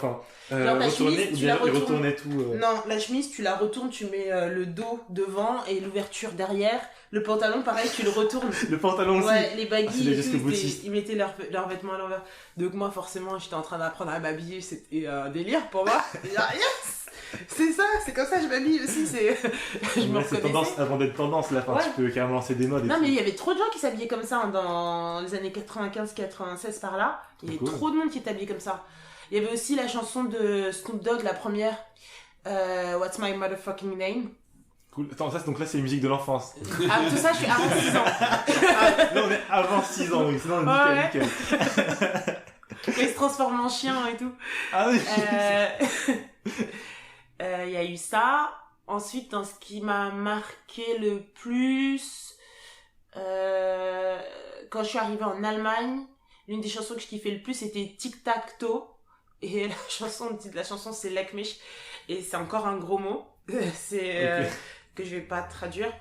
Genre, la retourner, chemise, ou tu bien la retournes. retourner tout. Non, la chemise, tu la retournes, tu mets le dos devant et l'ouverture derrière. Le pantalon, pareil, tu le retournes. Le pantalon aussi. Ouais, les Ah, c'est baggy les et gestes tout, boutistes. ils mettaient leurs vêtements à l'envers. Donc moi, forcément, j'étais en train d'apprendre à m'habiller, c'était un délire pour moi. Et là, yes, c'est ça, c'est comme ça que je m'habille aussi, je me Ouais, c'est tendance, reconnaissais. avant d'être tendance, là, Ouais. tu peux carrément lancer des modes. Et Non, tout. mais il y avait trop de gens qui s'habillaient comme ça hein, dans les années 95-96 par là. Il y avait Cool. trop de monde qui était habillé comme ça. Il y avait aussi la chanson de Snoop Dogg, la première, What's My Motherfucking Name. Cool. Attends, donc là, c'est les musiques de l'enfance. Ah, tout ça, je suis avant 6 ans. Là, on est avant 6 ans, oui, sinon, Ouais. nickel. Il se transforme en chien et tout. Ah oui. Il y a eu ça. Ensuite, dans ce qui m'a marqué le plus, quand je suis arrivée en Allemagne, l'une des chansons que je kiffais le plus, c'était Tic Tac Toe. Et la chanson, le titre de la chanson, c'est Leck mich. Et c'est encore un gros mot. C'est... Ok. que je vais pas traduire.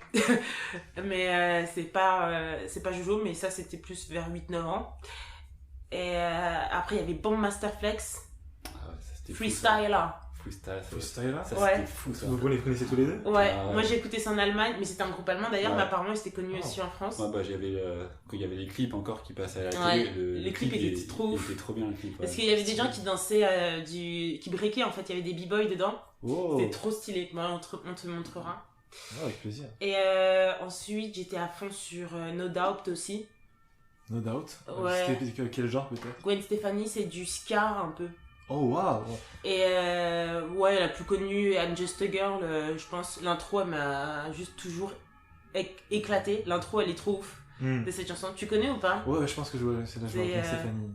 Mais c'est pas Jojo, mais ça, c'était plus vers 8-9 ans. Et après, il y avait Bomb Master Flex, Ah ouais, ça, c'était fou, ça. Freestyler. Freestyle, ça. Freestyle là. Ça, Ouais. c'était fou, ça. Vous les connaissez tous les deux? Ouais, Ah ouais. moi j'ai écouté ça en Allemagne, mais c'était un groupe allemand d'ailleurs, Ouais. mais apparemment il était connu Oh. aussi en France. Ouais, bah, quand il y avait les clips encore qui passaient à la Ouais, télé, les clips étaient trop ouf. il était trop bien, le clip. Parce ouais. qu'il y avait des gens qui dansaient, qui breakaient en fait, il y avait des b-boys dedans. Oh. C'était trop stylé, moi on te montrera. Ouais, avec plaisir. Et ensuite j'étais à fond sur No Doubt aussi. No doubt. Ouais. C'était quel genre peut-être? Gwen Stefani c'est du ska un peu. Oh waouh. Et ouais, la plus connue, I'm Just a Girl, je pense, l'intro elle m'a juste toujours éclaté. L'intro elle est trop ouf de cette chanson. Tu connais ou pas? Ouais, je pense que je vois, c'est la joueur C'est, avec Stéphanie.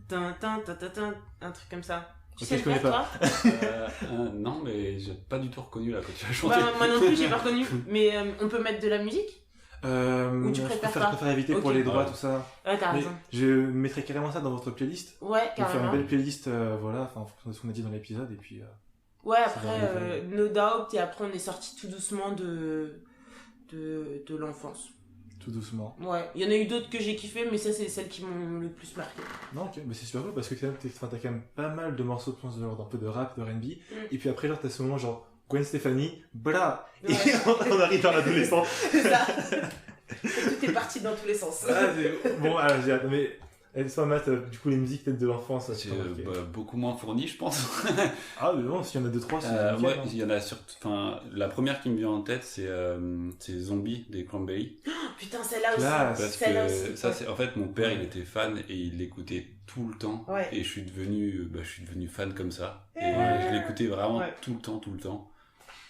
Un truc comme ça. Tu Ok, sais je le faire, connais pas. toi? Non, mais j'ai pas du tout reconnu là quand tu as chanté. Bah, moi non plus, j'ai pas reconnu. Mais on peut mettre de la musique? Ou tu Je préfères préfère, pas? je préfère éviter pour Ok. les droits, Ouais. tout ça. Ouais, t'as Mais raison. je mettrai carrément ça dans votre playlist. Ouais, On va faire carrément. une belle playlist, voilà, enfin, en fonction de ce qu'on a dit dans l'épisode, et puis... Ouais, Ça après, va arriver. No Doubt, et après, on est sorti tout doucement de l'enfance. tout doucement. Ouais, il y en a eu d'autres que j'ai kiffé, mais ça, c'est celles qui m'ont le plus marqué. Non, ok, mais c'est super cool parce que t'as quand même pas mal de morceaux, je pense, genre d'un peu de rap, de R&B, et puis après, genre, t'as ce moment, genre, Gwen Stefani, bla, et Ouais. on arrive dans l'adolescence. C'est ça. Tout est parti dans tous les sens. Ah, bon, alors, j'ai hâte, mais, laisse-moi, Matt, du coup, les musiques peut-être de l'enfance, ça C'est t'a marqué. beaucoup moins fourni, je pense. Ah, mais bon, s'il y en a 2-3, c'est nickel, Ouais, hein. il y en a surtout. Enfin, la première qui me vient en tête, c'est Zombie des Cranberries. Putain, celle-là aussi. Classe. Parce Celle-là que aussi. ça, Ouais. c'est en fait mon père, il était fan et il l'écoutait tout le temps. Ouais. Et je suis devenu fan comme ça. Et Ouais. je l'écoutais vraiment Ouais. tout le temps.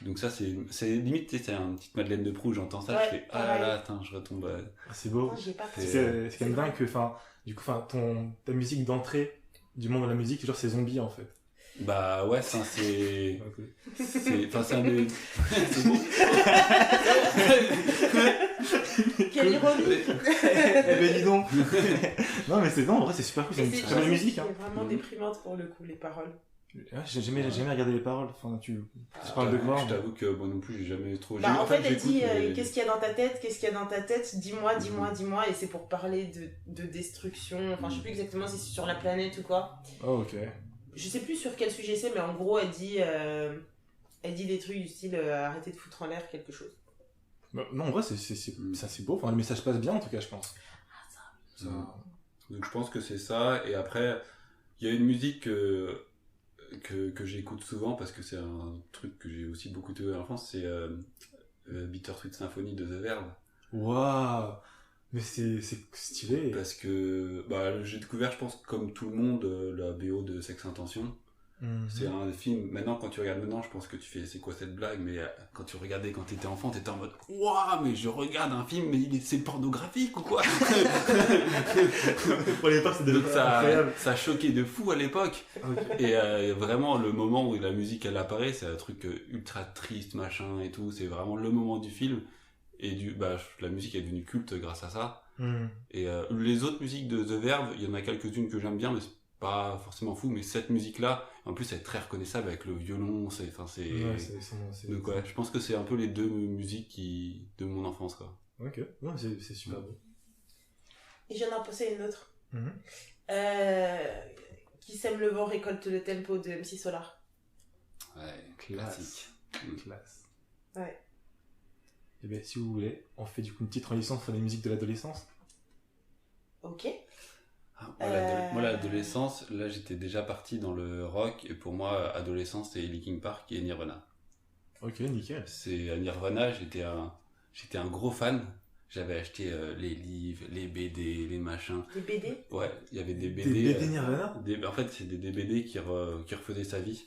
Donc ça, c'est limite, tu sais, c'est une petite Madeleine de Proust. J'entends ça, Ouais, je fais ah là là, attends, je retombe. Ah, c'est beau. Non, j'y ai pas pensé. C'est quand même dingue que, enfin, du coup, enfin, ta musique d'entrée du monde de la musique, genre, c'est Zombie, en fait. Bah ouais, ça c'est. Ok. C'est un des. C'est beau. Quelle ironie. Eh ben, dis donc. Non, mais c'est, non, en vrai, c'est super cool, c'est Mais une c'est très belle musique, hein. C'est vraiment déprimante pour le coup, les paroles. Ouais, j'ai jamais regardé les paroles, enfin, tu parles de quoi? Je t'avoue que moi non plus, j'ai jamais trop. Bah, en fait, elle j'écoute, dit mais- qu'est-ce qu'il y a dans ta tête, qu'est-ce qu'il y a dans ta tête, dis-moi, et c'est pour parler de destruction. Enfin, je sais plus exactement si c'est sur la planète ou quoi. Oh, ok. Je sais plus sur quel sujet c'est, mais en gros, elle dit des trucs du style arrêtez de foutre en l'air quelque chose. Bah, non, en vrai, ça, c'est beau, enfin, le message passe bien, en tout cas, je pense. Ça... Donc je pense que c'est ça. Et après, il y a une musique que j'écoute souvent parce que c'est un truc que j'ai aussi beaucoup écouté à l'enfance, c'est Bittersweet Symphony de The Verve. Waouh! Mais c'est stylé. Parce que j'ai découvert, je pense, comme tout le monde, la BO de Sex Intention. Mhm. C'est un film, maintenant quand tu regardes maintenant, je pense que tu fais c'est quoi cette blague, mais quand tu regardais quand t'étais enfant, t'étais en mode waouh, mais je regarde un film, mais c'est pornographique ou quoi? Pour l'époque, c'était Donc incroyable. ça choquait de fou à l'époque. Ok. Et vraiment, le moment où la musique elle apparaît, c'est un truc ultra triste, machin et tout. C'est vraiment le moment du film. Et la musique est devenue culte grâce à ça. Mhm. Et les autres musiques de The Verve, il y en a quelques-unes que j'aime bien, mais c'est pas forcément fou. Mais cette musique-là, en plus, elle est très reconnaissable avec le violon. Ouais, c'est- Donc ouais, je pense que c'est un peu les deux musiques de mon enfance, quoi. Ok, non, c'est super beau. Et j'en ai pensé à une autre. Mhm. Qui sème le vent récolte le tempo de MC Solar. Ouais, Classe. classique. Classe. Ouais. Et bien, si vous voulez, on fait du coup une petite transition sur les musiques de l'adolescence. Ok. Moi, l'adolescence, là, j'étais déjà parti dans le rock. Et pour moi, adolescence, c'était Linkin Park et Nirvana. Ok, nickel. C'est à Nirvana, j'étais un gros fan. J'avais acheté les livres, les BD, les machins. Des BD. Ouais, il y avait des Des BD. BD Nirvana En fait, c'est des BD qui refaisaient sa vie.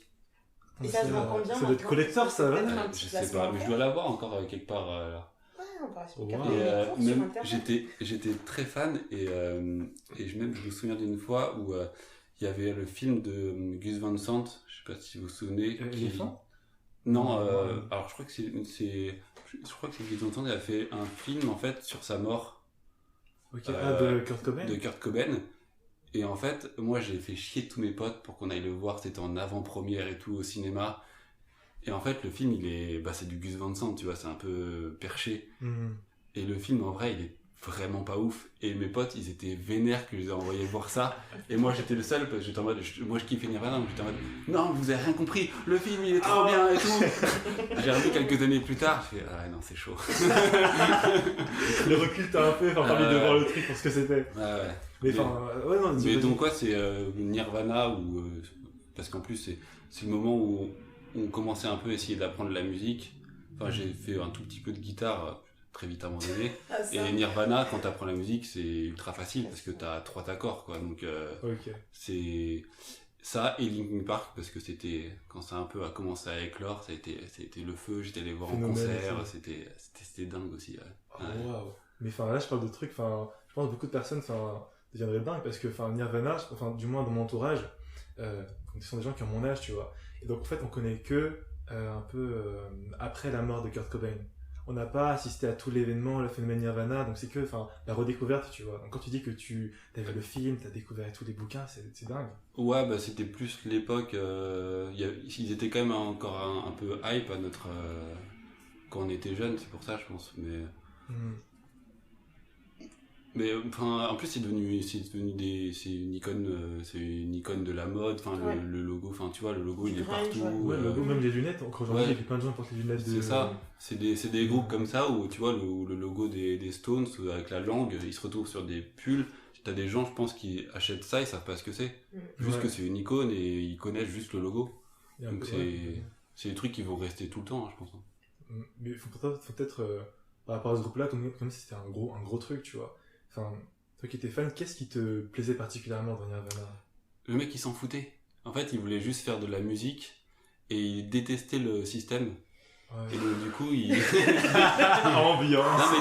Et ça se vend combien Ça doit être maintenant? collector, ça va. Un Je petit sais placement pas, mais je dois l'avoir encore quelque part. Là. Ouais, on va se Wow. regarder Et les cours sur même, Internet. j'étais très fan et je me souviens d'une fois où il y avait le film de Gus Van Sant, je sais pas si vous vous souvenez. Éléphant Non, alors je crois que c'est Gus Van Sant, il a fait un film en fait sur sa mort. Ok, de Kurt Cobain. De Kurt Cobain. Et en fait, moi j'ai fait chier tous mes potes pour qu'on aille le voir, c'était en avant-première et tout au cinéma. Et en fait, le film, c'est du Gus Van Sant, tu vois, c'est un peu perché. Et le film, en vrai, il est vraiment pas ouf. Et mes potes, ils étaient vénères que je les ai envoyés voir ça. Et moi, j'étais le seul, parce que j'étais en mode, moi je kiffais Nirvana, donc j'étais en mode, non, vous avez rien compris, le film, il est trop bien et tout. J'ai revu quelques années plus tard, je fais, ah non, c'est chaud. Le recul t'a un peu permis de voir le truc pour ce que c'était. Ouais. Mais non, Mais donc, quoi, c'est Nirvana, parce qu'en plus, c'est le moment où on commençait un peu à essayer d'apprendre la musique. Enfin, j'ai fait un tout petit peu de guitare très vite abandonné. Et Nirvana, quand t'apprends la musique, c'est ultra facile parce que t'as 3 accords, quoi. Donc, c'est ça et Linkin Park parce que c'était quand ça un peu a commencé à éclore, ça a été le feu. J'étais allé voir en concert, c'était dingue aussi. Ouais. Oh, wow. Mais là, je parle de trucs. Je pense que beaucoup de personnes deviendraient dingues parce que Nirvana, du moins dans mon entourage, ce sont des gens qui ont mon âge, tu vois. Et donc en fait, on connaît que un peu après la mort de Kurt Cobain. On n'a pas assisté à tout l'événement, le phénomène Nirvana, donc c'est que la redécouverte, tu vois. Donc quand tu dis que tu as vu le film, tu as découvert tous les bouquins, c'est dingue. Ouais, c'était plus l'époque. Ils étaient quand même encore un peu hype à notre quand on était jeunes, c'est pour ça, je pense. Mais en plus c'est une icône de la mode, le logo, tu vois, le logo il est partout. Ouais, le logo, même les lunettes, encore aujourd'hui il y a plein de gens qui portent les lunettes c'est ça, c'est des groupes comme ça où tu vois le logo des Stones avec la langue, ils se retrouvent sur des pulls. T'as des gens, je pense, qui achètent ça, ils savent pas ce que c'est. Juste que c'est une icône et ils connaissent juste le logo. Donc c'est des trucs qui vont rester tout le temps, je pense. Mais faut peut-être par rapport à ce groupe-là, comme si c'était un gros truc, tu vois. Toi qui étais fan, qu'est-ce qui te plaisait particulièrement dans Nirvana? Le mec, il s'en foutait. En fait, il voulait juste faire de la musique et il détestait le système. Ouais. Et donc, du coup, ambiance. Non,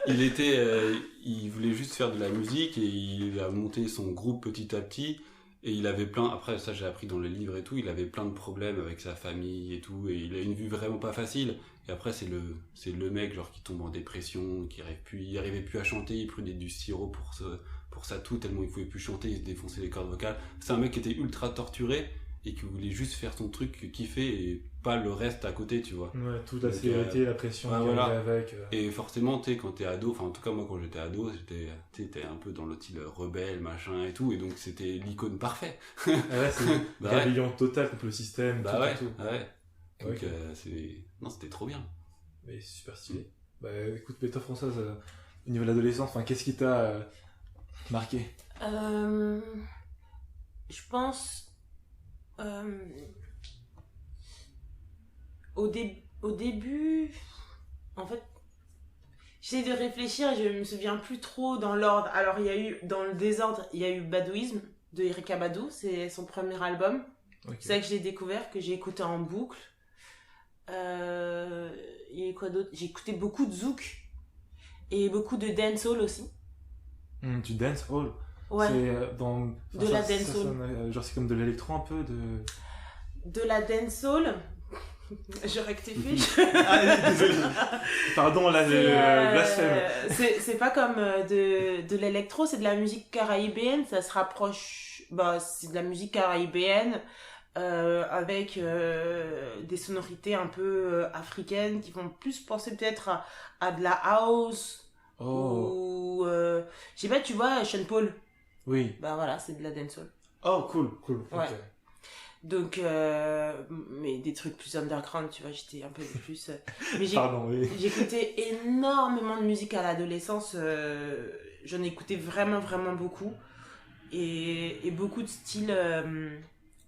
mais tu sais, il voulait juste faire de la musique et il a monté son groupe petit à petit. Et il avait après ça j'ai appris dans le livre et tout, il avait plein de problèmes avec sa famille et tout, et il a une vie vraiment pas facile. Et après c'est le mec genre qui tombe en dépression, il arrivait plus à chanter, il prenait du sirop pour sa toux tellement il pouvait plus chanter, il se défonçait les cordes vocales. C'est un mec qui était ultra torturé et qui voulait juste faire son truc, kiffer et pas le reste à côté, tu vois. Ouais, toute la sécurité, la pression qu'il y avait avec. Et forcément, tu sais, quand t'es ado, en tout cas moi quand j'étais ado, t'es un peu dans le style rebelle, machin et tout, et donc c'était l'icône parfaite. Ah ouais, c'est rébellion totale contre le système, tout. Ouais. Donc c'était trop bien. Mais c'est super stylé. Écoute, mais toi Françoise, au niveau de l'adolescence, qu'est-ce qui t'a marqué? Je pense au début, en fait, j'essaie de réfléchir, je me souviens plus trop dans l'ordre. Alors, dans le désordre, il y a eu Badouisme de Erykah Badu, c'est son premier album. Okay. C'est ça que j'ai découvert, que j'ai écouté en boucle. Il y a eu quoi d'autre? J'ai écouté beaucoup de zouk et beaucoup de dancehall aussi. Du dancehall? Ouais. C'est de la dancehall. Genre c'est comme de l'électro un peu de la dancehall. Je rectifie. Désolé. Pardon, là, blasphème. C'est pas comme de l'électro, c'est de la musique caraïbéenne. Ça se rapproche. C'est de la musique caraïbéenne avec des sonorités un peu africaines qui vont plus penser peut-être à de la house. Ou. Je sais pas, tu vois, Sean Paul. Oui. Voilà, c'est de la dancehall. Oh, cool. Ouais. Ok. Donc, mais des trucs plus underground, tu vois, j'étais un peu plus... mais Pardon, oui. j'écoutais énormément de musique à l'adolescence, j'en écoutais vraiment, vraiment beaucoup, et beaucoup de styles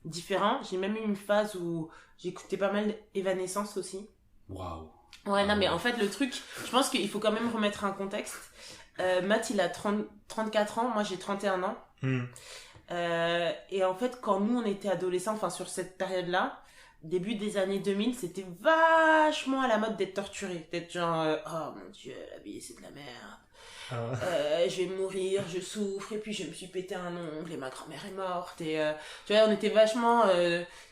différents. J'ai même eu une phase où j'écoutais pas mal Evanescence aussi. Waouh. Ouais, non, mais en fait, le truc, je pense qu'il faut quand même remettre un contexte. Matt, il a 34 ans, moi j'ai 31 ans. Et en fait, quand nous on était adolescents, enfin sur cette période-là, début des années 2000, c'était vachement à la mode d'être torturé. D'être genre, oh mon dieu, la vie c'est de la merde. Je vais mourir, je souffre, et puis je me suis pété un ongle, et ma grand-mère est morte. Et tu vois, on était vachement.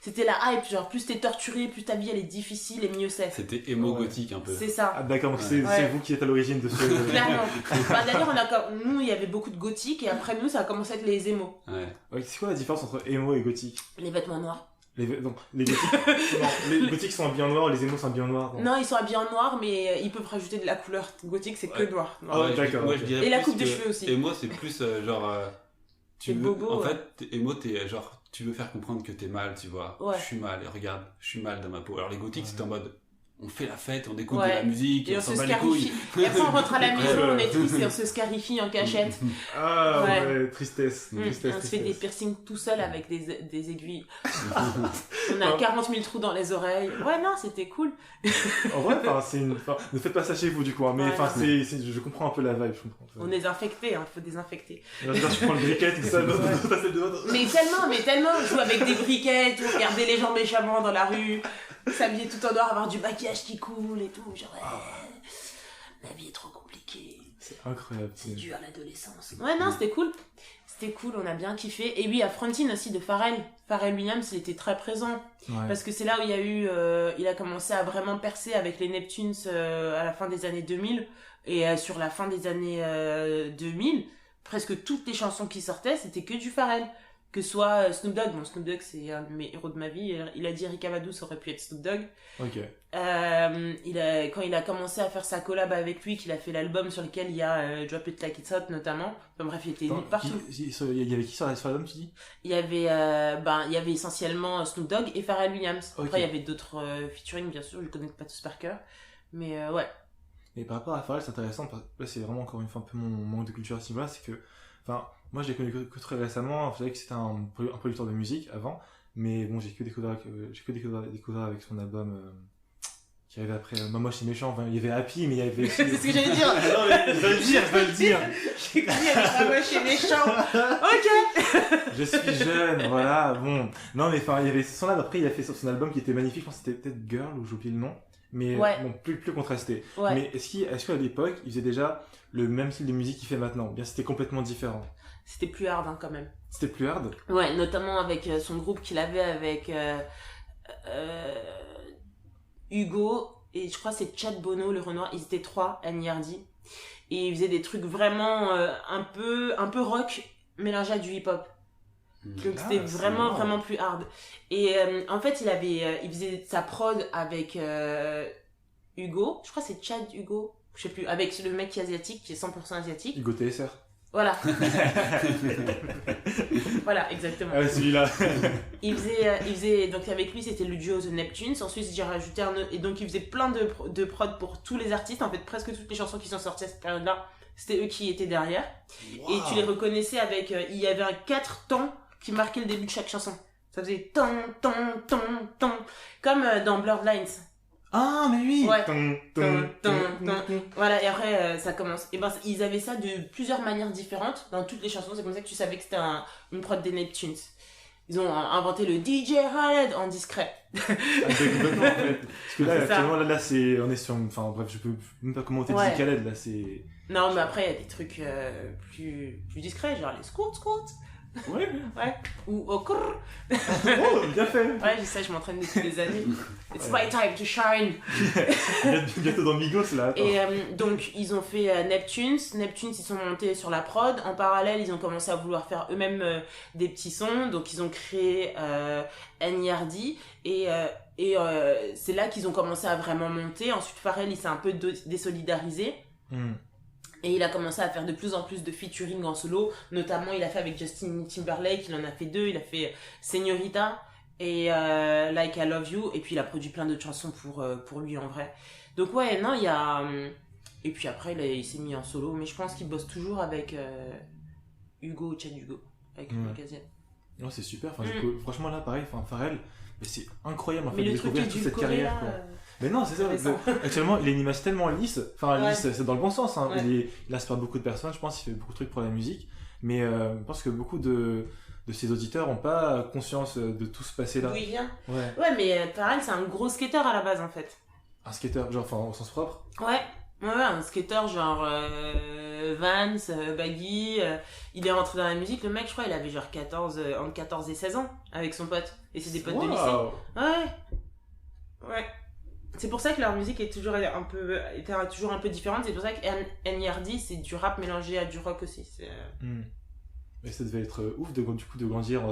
C'était la hype, genre plus t'es torturé, plus ta vie elle est difficile, et mieux c'est. C'était émo gothique un peu. C'est ça. Ah, d'accord, donc c'est vous qui êtes à l'origine de ce... Clairement. Bah, d'ailleurs, nous, il y avait beaucoup de gothique, et après nous, ça a commencé à être les émos. Ouais, c'est quoi la différence entre émo et gothique? Les vêtements noirs. Donc, les gothiques... non, les gothiques sont habillés en noir, les émos sont habillés en noir. Non, ils sont habillés en noir, mais ils peuvent rajouter de la couleur. Gothique, c'est que noir. Ah ouais, d'accord. Moi, je dirais Et la plus coupe de que cheveux aussi. Émo, c'est plus genre. C'est bobo, en ouais. fait, émo, t'es genre. Tu veux faire comprendre que t'es mal, tu vois. Ouais. Je suis mal, et regarde, je suis mal dans ma peau. Alors, les gothiques, c'était en mode. On fait la fête, on écoute Ouais. de la musique, Et on on s'en se bat les couilles. scarifie. Et après, on rentre à la maison, on est triste et on se scarifie en cachette. Ah Ouais. ouais, tristesse. On se fait des piercings tout seul avec des aiguilles. On a 40 000 trous dans les oreilles. Ouais, non, c'était cool. En vrai, ne faites pas ça chez vous du coup, hein, mais Ouais, enfin, non. je comprends un peu la vibe, je comprends. On est infectés, il faut désinfecter. Là, je prends le briquet, tout ça, l'autre, ça, c'est de l'autre. Mais tellement, on joue avec des briquets, tout, regarder les gens méchamment dans la rue, s'habiller tout en noir, avoir du maquillage qui coule et tout. Genre, la vie est trop compliquée. C'est incroyable. C'est dur l'adolescence. Ouais, non, c'était cool. C'était cool, on a bien kiffé. Et oui, à Frontine aussi de Pharrell. Pharrell Williams, il était très présent. Ouais. Parce que c'est là où il y a eu, il a commencé à vraiment percer avec les Neptunes à la fin des années 2000. Et sur la fin des années 2000, presque toutes les chansons qui sortaient, c'était que du Pharrell. Que soit Snoop Dogg, bon Snoop Dogg c'est un de mes héros de ma vie, il a dit Erykah Badu ça aurait pu être Snoop Dogg. Ok. Quand il a commencé à faire sa collab avec lui, qu'il a fait l'album sur lequel il y a Drop It Like It's Hot notamment, enfin bref il était partout. Il y avait qui sur l'album, tu dis? Il y avait essentiellement Snoop Dogg et Pharrell Williams. Okay. Après il y avait d'autres featuring bien sûr, je les connais pas tous par cœur, mais ouais. Et par rapport à Pharrell, c'est intéressant, parce que là c'est vraiment encore une fois un peu mon manque de culture à ce niveau-là, c'est que, enfin, moi je l'ai connu que très récemment, je savais que c'était un producteur de musique avant, mais bon, j'ai que découvert avec son album qui arrivait après Maman chez Méchant, enfin, il y avait Happy, mais il y avait aussi... C'est ce que j'allais dire. Non mais je vais le dire. J'ai connu avec Maman chez Méchant. Ok. Je suis jeune, voilà, bon. Non mais enfin, il y avait son album, après il a fait son album qui était magnifique, je pense que c'était peut-être Girl, ou j'ai oublié le nom. Mais ouais. Bon, plus contrasté. Ouais. Mais est-ce qu'à l'époque, il faisait déjà le même style de musique qu'il fait maintenant? Ou bien c'était complètement différent? C'était plus hard hein, quand même. C'était plus hard? Ouais, notamment avec son groupe qu'il avait avec Hugo, et je crois que c'est Chad Bono, le Renoir, ils étaient 3, N.E.R.D. Et ils faisaient des trucs vraiment un peu rock, mélangé à du hip-hop. Donc c'était vraiment plus hard. Et en fait il faisait sa prod avec Hugo, je crois que c'est Chad Hugo, je sais plus, avec le mec qui est asiatique, qui est 100% asiatique. Hugo TSR. Voilà. Voilà, exactement. Ah, celui-là. il faisait, donc avec lui c'était le duo The Neptunes, ensuite j'ai rajouté et donc il faisait plein de prod pour tous les artistes, en fait presque toutes les chansons qui sont sorties à cette période-là, c'était eux qui étaient derrière. Wow. Et tu les reconnaissais avec, il y avait un 4 temps qui marquait le début de chaque chanson. Ça faisait ton, comme dans Blurred Ah, mais oui! Ouais. Voilà, et après, ça commence. Et ben, ils avaient ça de plusieurs manières différentes dans toutes les chansons. C'est comme ça que tu savais que c'était une prod des Neptunes. Ils ont inventé le DJ Khaled en discret. Complètement, en fait. Parce que là, actuellement, là, on est sur, enfin, bref, je peux même pas commenter DJ Khaled, là, c'est... Non, mais après, il y a des trucs plus discrets, genre les scouts. Ouais. Ou au crrr. Oh, bien fait. Ouais, je sais, je m'entraîne depuis des années. It's my time to shine. Bientôt dans Migos, là. Attends. Et donc, ils ont fait Neptunes. Neptunes, ils sont montés sur la prod. En parallèle, ils ont commencé à vouloir faire eux-mêmes des petits sons. Donc, ils ont créé N.E.R.D. Et c'est là qu'ils ont commencé à vraiment monter. Ensuite, Pharrell, il s'est un peu désolidarisé. Et il a commencé à faire de plus en plus de featuring en solo. Notamment, il a fait avec Justin Timberlake, il en a fait 2. Il a fait Señorita et Like I Love You. Et puis, il a produit plein d'autres chansons pour lui, en vrai. Donc, ouais, non, il y a... Et puis après, il s'est mis en solo. Mais je pense qu'il bosse toujours avec Hugo, Chad Hugo, avec le magazine. Non, c'est super. Enfin, franchement, là, pareil, Pharrell, mais c'est incroyable en fait Mais de le truc découvrir toute cette carrière. là, Quoi. Mais non, c'est ça. Actuellement, il a une image tellement lisse. Enfin, Ouais. lisse, c'est dans le bon sens. Hein. Ouais. Il inspire beaucoup de personnes. Je pense qu'il fait beaucoup de trucs pour la musique. Mais je pense que beaucoup de ses auditeurs n'ont pas conscience de tout ce passé-là. D'où il vient. Ouais. Ouais, mais Pharrell, c'est un gros skater à la base, en fait. Un skater, genre, enfin, au sens propre. Ouais, un skater genre Vans, Baggy. Il est rentré dans la musique, le mec, je crois, il avait genre entre 14 et 16 ans avec son pote. Et c'est des potes de lycée. Ouais. C'est pour ça que leur musique était toujours un peu différente. C'est pour ça que NERD, c'est du rap mélangé à du rock aussi. Mais ça devait être ouf du coup de grandir,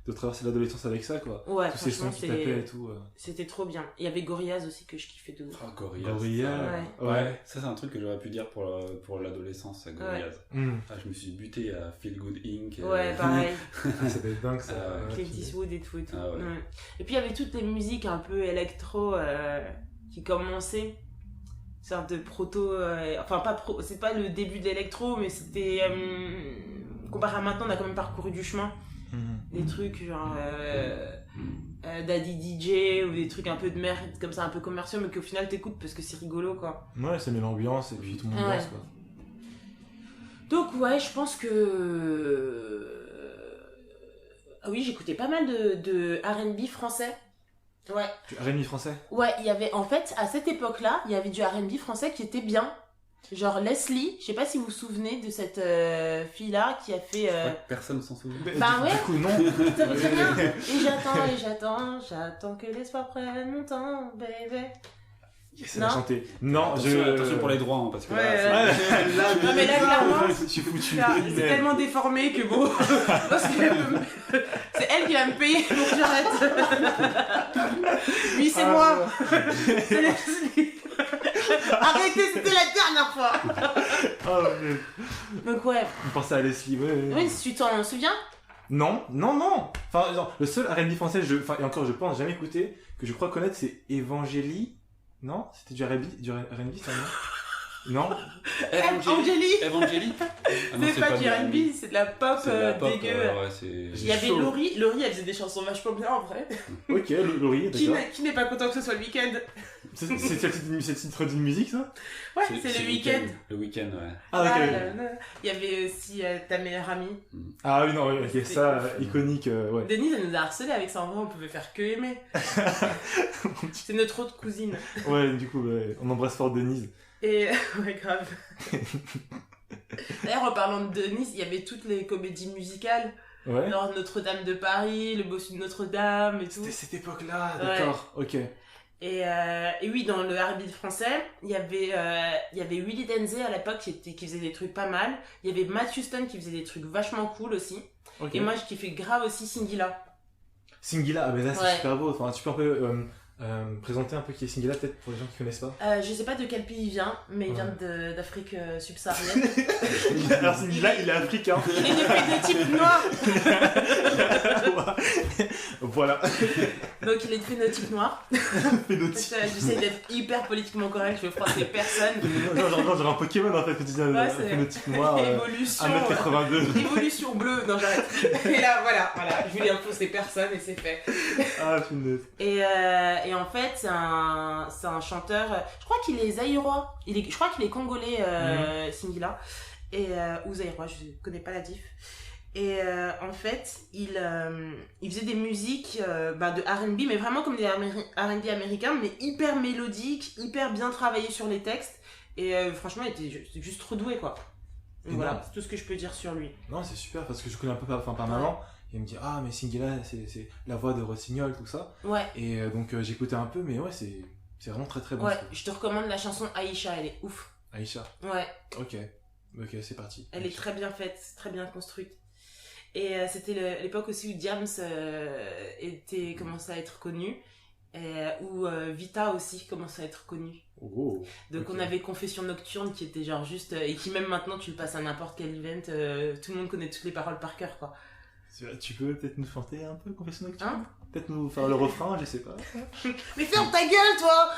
de traverser l'adolescence avec ça, quoi. Ouais, tous ces sons qui tapaient et tout. C'était trop bien. Il y avait Gorillaz aussi que je kiffais de ouf. Ah, Gorillaz. Ouais. Ça, c'est un truc que j'aurais pu dire pour l'adolescence, à Gorillaz. Ouais. Ah, je me suis buté à Feel Good Inc. Ouais, pareil. Ça devait être dingue, ça. Clint Eastwood et tout. Ah, ouais. Et puis il y avait toutes les musiques un peu électro qui commençaient. Sorte de proto. C'est pas le début de l'électro, mais c'était. Comparé à maintenant, on a quand même parcouru du chemin. Des trucs genre Daddy DJ ou des trucs un peu de merde comme ça, un peu commerciaux, mais qu'au final t'écoutes parce que c'est rigolo, quoi. Ouais, ça met l'ambiance et puis tout le monde danse, quoi. Donc ouais, je pense que ah oui, j'écoutais pas mal de R&B français. Ouais. Du R&B français? Ouais, il y avait en fait à cette époque-là, il y avait du R&B français qui était bien. Genre Leslie, je sais pas si vous vous souvenez de cette fille-là qui a fait. Personne s'en souvient. Bah ouais. Du coup, non. Ça vous dit rien. Et j'attends que l'espoir prenne mon temps, baby. Yes, elle a chanté. Non, attention pour les droits, hein, parce que non mais là clairement, je suis foutu. c'est tellement déformé que bon, parce que c'est elle qui va me payer pour que j'arrête. Oui, c'est moi. C'est Leslie. Arrêtez, c'était la dernière fois. Donc ouais. Vous pensez à Leslie, ouais. Oui, tu t'en souviens? Non. Enfin, genre, le seul R&B français, et encore, je pense jamais écouté, que je crois connaître, c'est Evangélie. Non? C'était du R&B, ça, non? Non? Evangélie? C'est pas du R&B, c'est de la pop dégueu. Il y avait Laurie, elle faisait des chansons vachement bien en vrai. Ok, Laurie, d'accord. Qui n'est pas content que ce soit le week-end? C'est le titre d'une musique, ça? Ouais, c'est le week-end. Le week-end, ouais. Ah, ok. Il y avait aussi ta meilleure amie. Ah oui, non, ok, ça, iconique, ouais. Denise, elle nous a harcelé avec ça, en vrai, on pouvait faire que aimer. C'est notre autre cousine. Ouais, du coup, ouais, on embrasse fort Denise. Et ouais, grave. D'ailleurs, en parlant de Denise, il y avait toutes les comédies musicales. Ouais. Genre Notre-Dame de Paris, Le Bossu de Notre-Dame et tout. C'était cette époque-là, d'accord, ok. Et oui, dans le R&B français, il y avait Willy Denzé à l'époque qui faisait des trucs pas mal. Il y avait Matt Houston qui faisait des trucs vachement cool aussi. Okay. Et moi, je kiffais grave aussi Singila. Singila, ah mais là c'est super beau. Enfin, tu peux un peu présenter un peu qui est Singila peut-être pour les gens qui connaissent pas. Je sais pas de quel pays il vient, mais il vient d'Afrique subsaharienne. Alors Singila, il est africain. Il est de phénotype noir. Voilà. Donc il est de phénotype noir. Phénotype. J'essaie d'être hyper politiquement correct, je veux froisser personne. Genre un Pokémon en fait, que tu dis phénotype noir. Évolution. 1m82. Évolution bleue. Non, j'arrête. Et là, voilà. Je voulais imposer personne et c'est fait. Ah, punaise. Et en fait, c'est un chanteur. Je crois qu'il est zaïrois. Je crois qu'il est congolais, Singila. Ou zaïrois, je connais pas la diff. Et en fait, il faisait des musiques de R&B, mais vraiment comme des R&B américains, mais hyper mélodiques, hyper bien travaillés sur les textes. Et franchement, il était juste trop doué, quoi. Donc voilà, c'est tout ce que je peux dire sur lui. Non, c'est super, parce que je connais un peu par maman. Et il me dit, ah, mais Singila, c'est la voix de Rossignol, tout ça. Ouais. Et donc j'écoutais un peu, mais ouais, c'est vraiment très très bon. Ouais, je te recommande la chanson Aïcha, elle est ouf. Aïcha. Ouais. Ok, c'est parti. Elle est très bien faite, très bien construite. Et c'était l'époque aussi où Diams commençait à être connu. où Vita aussi commence à être connue. Oh, Donc ok. on avait Confession Nocturne qui était genre juste... et qui même maintenant tu le passes à n'importe quel event, tout le monde connaît toutes les paroles par cœur quoi. Tu peux peut-être nous chanter un peu Confession Nocturne Hein? Peut-être nous faire le refrain, je sais pas. Mais ferme ta gueule toi.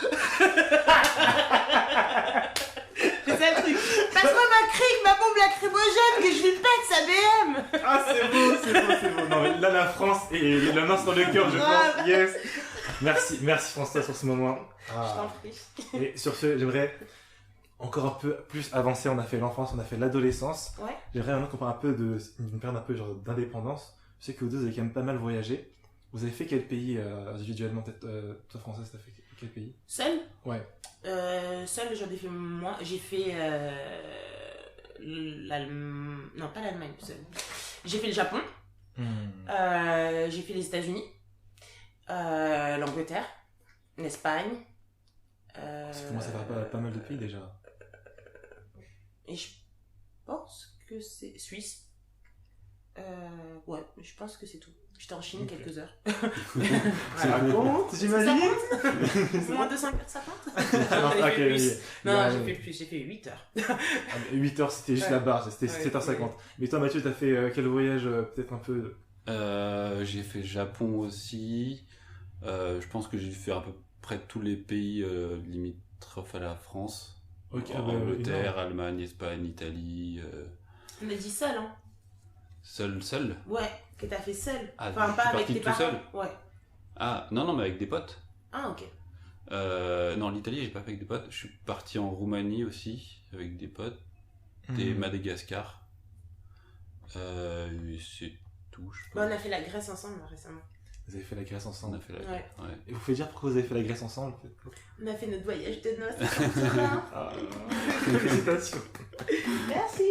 C'est ça le truc. Passe-moi ma crique, ma bombe lacrymogène, que je lui pète sa BM. Ah, c'est beau. Non, mais là, la France et la main sur le cœur, je pense. Yes. Merci François sur ce moment. Je t'en prie. Et sur ce, j'aimerais encore un peu plus avancer. On a fait l'enfance, on a fait l'adolescence. Ouais. J'aimerais maintenant qu'on parle un peu d'une période un peu genre d'indépendance. Je sais que vous deux, vous avez quand même pas mal voyagé. Vous avez fait quel pays individuellement, peut-être toi François, t'as fait quel pays? Seul? Ouais. Seul, j'en ai fait moins. J'ai fait l'Allemagne. Non, pas l'Allemagne, seul. J'ai fait le Japon. J'ai fait les États-Unis. L'Angleterre. L'Espagne. Ça commence à faire pas mal de pays déjà. Et je pense que c'est Suisse. Ouais, je pense que c'est tout. J'étais en Chine Ok. quelques heures. Ça compte, j'imagine. Moins de 5 heures, ça compte? Non, J'ai ok, fait plus. oui. Non, Ouais, j'ai ouais. fait plus, j'ai fait 8 heures. 8h, c'était juste Ouais. la barre, c'était Ouais, 7h50. Mais toi, Mathieu, t'as fait quel voyage peut-être un peu. J'ai fait Japon aussi. Je pense que j'ai dû faire à peu près tous les pays limitrophes à la France. Ok, Angleterre, Allemagne, Espagne, Italie. On a dit seul, hein? Seul. Ouais, que t'as fait seul. Ah, Enfin, je pas suis avec parti tes tout parents. seul. Ouais. Ah, non, mais avec des potes. Ah, ok. Non, l'Italie, j'ai pas fait avec des potes. Je suis parti en Roumanie aussi, avec des potes. Et Hmm. Madagascar. Et c'est tout, je Bah, on pense. a fait la Grèce ensemble là, récemment. Vous avez fait la Grèce On ensemble. a fait la... Ouais. Ouais. Et vous pouvez dire pourquoi vous avez fait la Grèce ensemble peut-être On a fait notre voyage de noces. Fortuna. Ah, félicitations. Merci.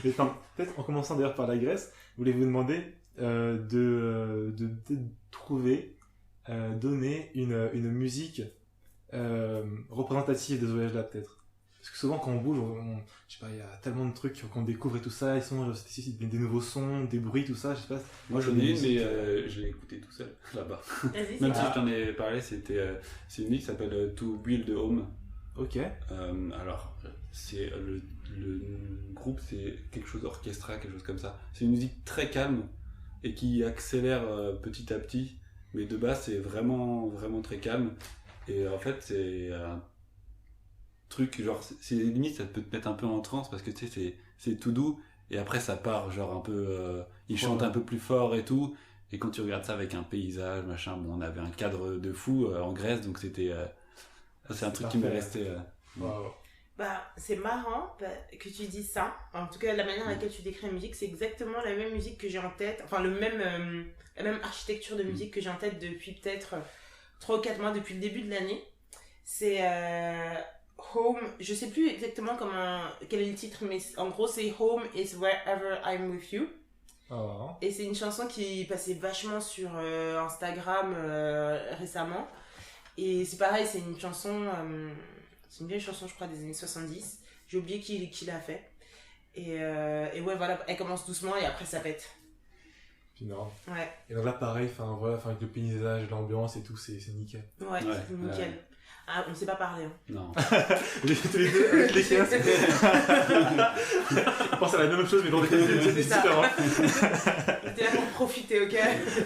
Mais enfin, peut-être en commençant d'ailleurs par la Grèce, voulez-vous demander de trouver, donner une musique représentative de ce voyage-là peut-être. Parce que souvent quand on bouge, je sais pas, il y a tellement de trucs qu'on découvre et tout ça, ils sont des nouveaux sons, des bruits, tout ça, je sais pas. Moi j'en ai une, mais je l'ai écouté tout seul là-bas. Vas-y, Même c'est si quoi? je t'en ai parlé, c'est une musique qui s'appelle To Build a Home. Ok. Alors, c'est le groupe, c'est quelque chose orchestral, quelque chose comme ça. C'est une musique très calme et qui accélère petit à petit, mais de base c'est vraiment vraiment très calme. Et en fait c'est un truc genre c'est limite ça peut te mettre un peu en transe parce que tu sais c'est tout doux et après ça part genre un peu ils chantent un peu plus fort et tout. Et quand tu regardes ça avec un paysage machin, bon on avait un cadre de fou en Grèce donc c'était c'est un truc qui m'est parfait. resté. Wow. Bah, c'est marrant que tu dis ça. En tout cas, la manière dans laquelle tu décris la musique, c'est exactement la même musique que j'ai en tête. Enfin, la même architecture de musique que j'ai en tête depuis peut-être 3 ou 4 mois, depuis le début de l'année. C'est Home. Je sais plus exactement quel est le titre, mais en gros, c'est Home is Wherever I'm With You. Ah. Et c'est une chanson qui passait vachement sur Instagram récemment. Et c'est pareil, c'est une chanson, c'est une vieille chanson, je crois, des années 70. J'ai oublié qui l'a fait. Et ouais, voilà, elle commence doucement et après ça pète. Puis non. Ouais, Et donc là pareil, enfin voilà, avec le paysage, l'ambiance et tout, c'est nickel. ouais, Ouais, c'est nickel. ouais. Ah, on sait pas parler. Hein. Non. Les tous les deux avec les casques. On pense à la même chose mais dans des C'est c'est ça. différent. T'es là pour profiter, ok?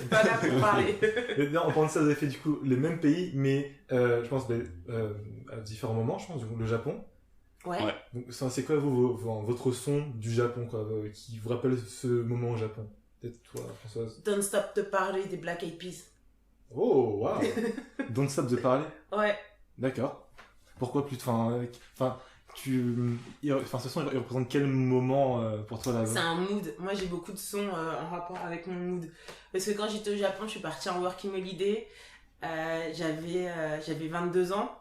Pas là pour parler. Et non, en parlant de ça, vous avez fait du coup les mêmes pays, mais je pense à différents moments, je pense, du coup, le Japon. Ouais. Ouais. Donc, c'est quoi votre son du Japon, quoi, qui vous rappelle ce moment au Japon? Peut-être toi, Françoise. Don't Stop de parler des Black Eyed Peas. Oh, waouh! Don't stop de parler. Ouais. D'accord. Pourquoi plus, enfin, ce son, il représente quel moment pour toi C'est là-bas? un mood. Moi, j'ai beaucoup de sons en rapport avec mon mood. Parce que quand j'étais au Japon, je suis partie en working holiday. J'avais 22 ans.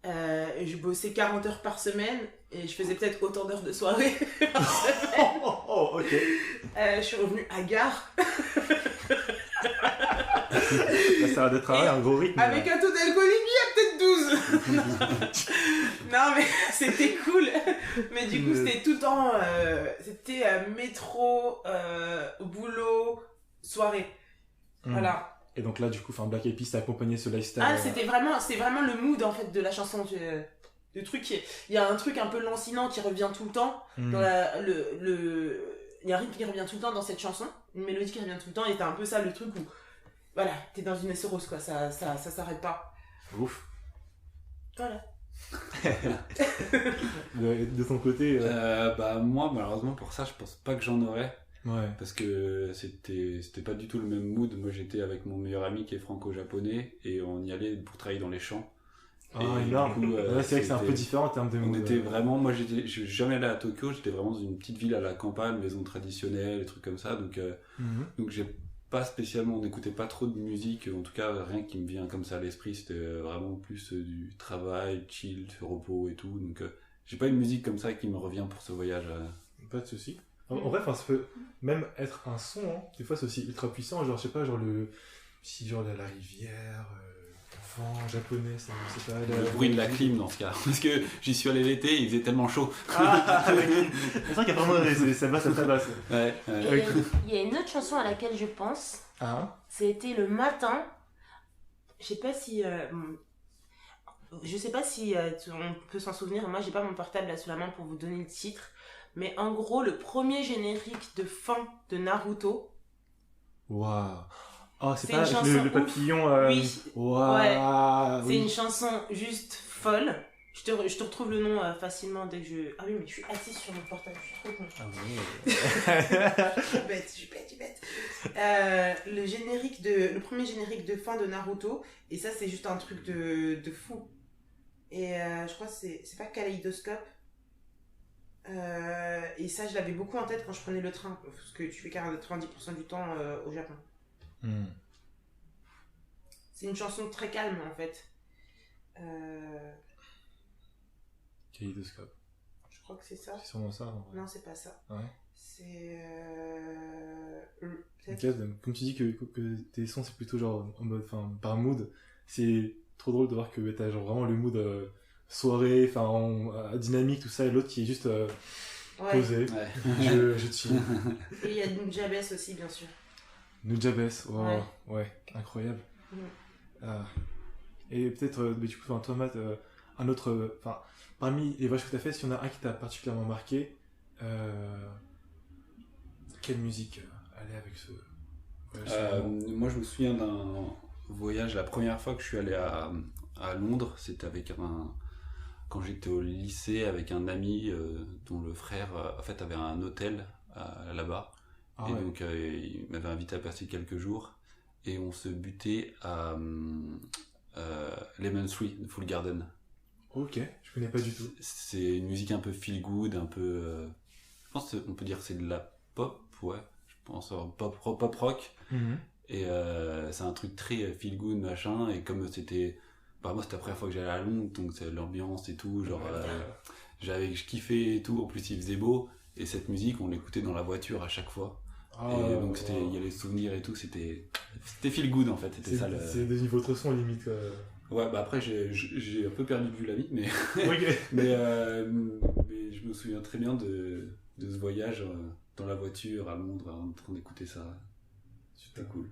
Je bossais 40 heures par semaine. Et je faisais peut-être autant d'heures de soirée par semaine. Oh, ok. Je suis revenue à Gare. Là, ça va d'être un gros rythme. Avec un taux d'alcoolémie à peut-être 12. Non, mais c'était cool. Mais du coup, c'était tout le temps... c'était métro, boulot, soirée. Voilà. Et donc là, du coup, Black Eyed Peas a accompagné ce lifestyle. Ah, c'est vraiment le mood en fait de la chanson. Le truc, il y a un truc un peu lancinant qui revient tout le temps. Dans il y a un rythme qui revient tout le temps dans cette chanson, une mélodie qui revient tout le temps, et t'as un peu ça, le truc où, voilà, t'es dans une rose quoi, ça s'arrête pas. Ouf. Voilà. De ton côté Moi, malheureusement, pour ça, je pense pas que j'en aurais. Ouais. Parce que c'était pas du tout le même mood. Moi, j'étais avec mon meilleur ami qui est franco-japonais et on y allait pour travailler dans les champs. Ah, énorme. Là, c'est vrai que c'est un peu différent en termes de mood. On était vraiment, moi, je suis jamais allé à Tokyo, j'étais vraiment dans une petite ville à la campagne, maison traditionnelle, des trucs comme ça. Donc, donc j'ai pas spécialement, on n'écoutait pas trop de musique, en tout cas, rien qui me vient comme ça à l'esprit. C'était vraiment plus du travail, chill, repos et tout. Donc, j'ai pas une musique comme ça qui me revient pour ce voyage. Pas de soucis. En vrai, ça peut même être un son, hein. Des fois, c'est aussi ultra puissant, genre, je sais pas, genre la rivière, le vent japonais, ça, je sais pas. Le bruit de la clim dans ce cas, parce que j'y suis allé l'été, il faisait tellement chaud. Ah, c'est vrai qu'il y a vraiment, ça va, ça tabasse. Ouais. Il y a une autre chanson à laquelle je pense, c'était le matin, je sais pas si on peut s'en souvenir, moi j'ai pas mon portable là sous la main pour vous donner le titre. Mais en gros, le premier générique de fin de Naruto. Waouh! Oh, c'est pas chanson le papillon. Oui. Waouh! Ouais. Oui. C'est une chanson juste folle. Je te retrouve le nom facilement dès que je. Ah oui, mais je suis assise sur mon portable, je suis trop con. Ah ouais. Je suis bête. Le premier générique de fin de Naruto. Et ça, c'est juste un truc de fou. Et je crois que c'est pas Kaléidoscope. Et ça, je l'avais beaucoup en tête quand je prenais le train, parce que tu fais 90% du temps au Japon. C'est une chanson très calme en fait. Kaléidoscope. Je crois que c'est ça. C'est sûrement ça. Non, c'est pas ça. Ouais. C'est. Comme tu dis que tes sons c'est plutôt genre en mode, par mood, c'est trop drôle de voir que t'as genre vraiment le mood soirée, dynamique, tout ça, et l'autre qui est juste posé. Ouais. Je chill. Et il y a Nujabes aussi, bien sûr. Nujabes, ouais, incroyable. Et peut-être, du coup, toi, Matt, un autre, parmi les voyages que t'as fait, s'il y en a un qui t'a particulièrement marqué, quelle musique allait avec ce voyage? Moi, je me souviens d'un voyage, la première fois que je suis allé à Londres, c'était quand j'étais au lycée avec un ami dont le frère en fait avait un hôtel là-bas. Donc il m'avait invité à passer quelques jours et on se butait à Lemon Tree de Full Garden. Ok, je connais pas du tout. C'est une musique un peu feel good, un peu je pense qu'on peut dire que c'est de la pop, ouais, je pense pop rock. Et c'est un truc très feel good machin, et comme c'était moi c'était la première fois que j'allais à Londres, donc c'est l'ambiance et tout, genre je kiffais et tout, en plus il faisait beau, et cette musique on l'écoutait dans la voiture à chaque fois. Et donc il y a les souvenirs et tout, c'était feel good en fait, c'était ça. C'est devenu votre son limite. Ouais, après j'ai un peu perdu de vue la vie, mais mais je me souviens très bien de ce voyage dans la voiture à Londres en train d'écouter ça. C'était cool.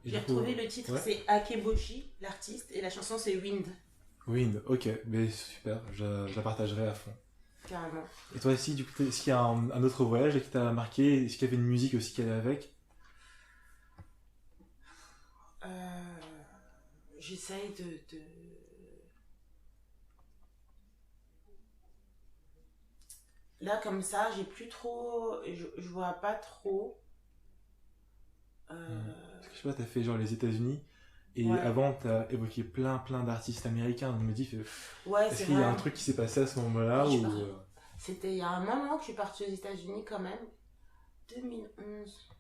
J'ai retrouvé le titre, c'est Akeboshi, l'artiste, et la chanson c'est Wind. Wind, ok, mais super, je la partagerai à fond. Carrément. Et toi aussi, du coup, est-ce qu'il y a un autre voyage qui t'a marqué? Est-ce qu'il y avait une musique aussi qui allait avec? J'essaye de... Là, comme ça, j'ai plus trop... Je vois pas trop... Parce que je sais pas, t'as fait genre les États-Unis et avant t'as évoqué plein d'artistes américains, donc je me dis est-ce qu'il y a un truc qui s'est passé à ce moment-là C'était il y a un moment que je suis partie aux États-Unis quand même. 2011.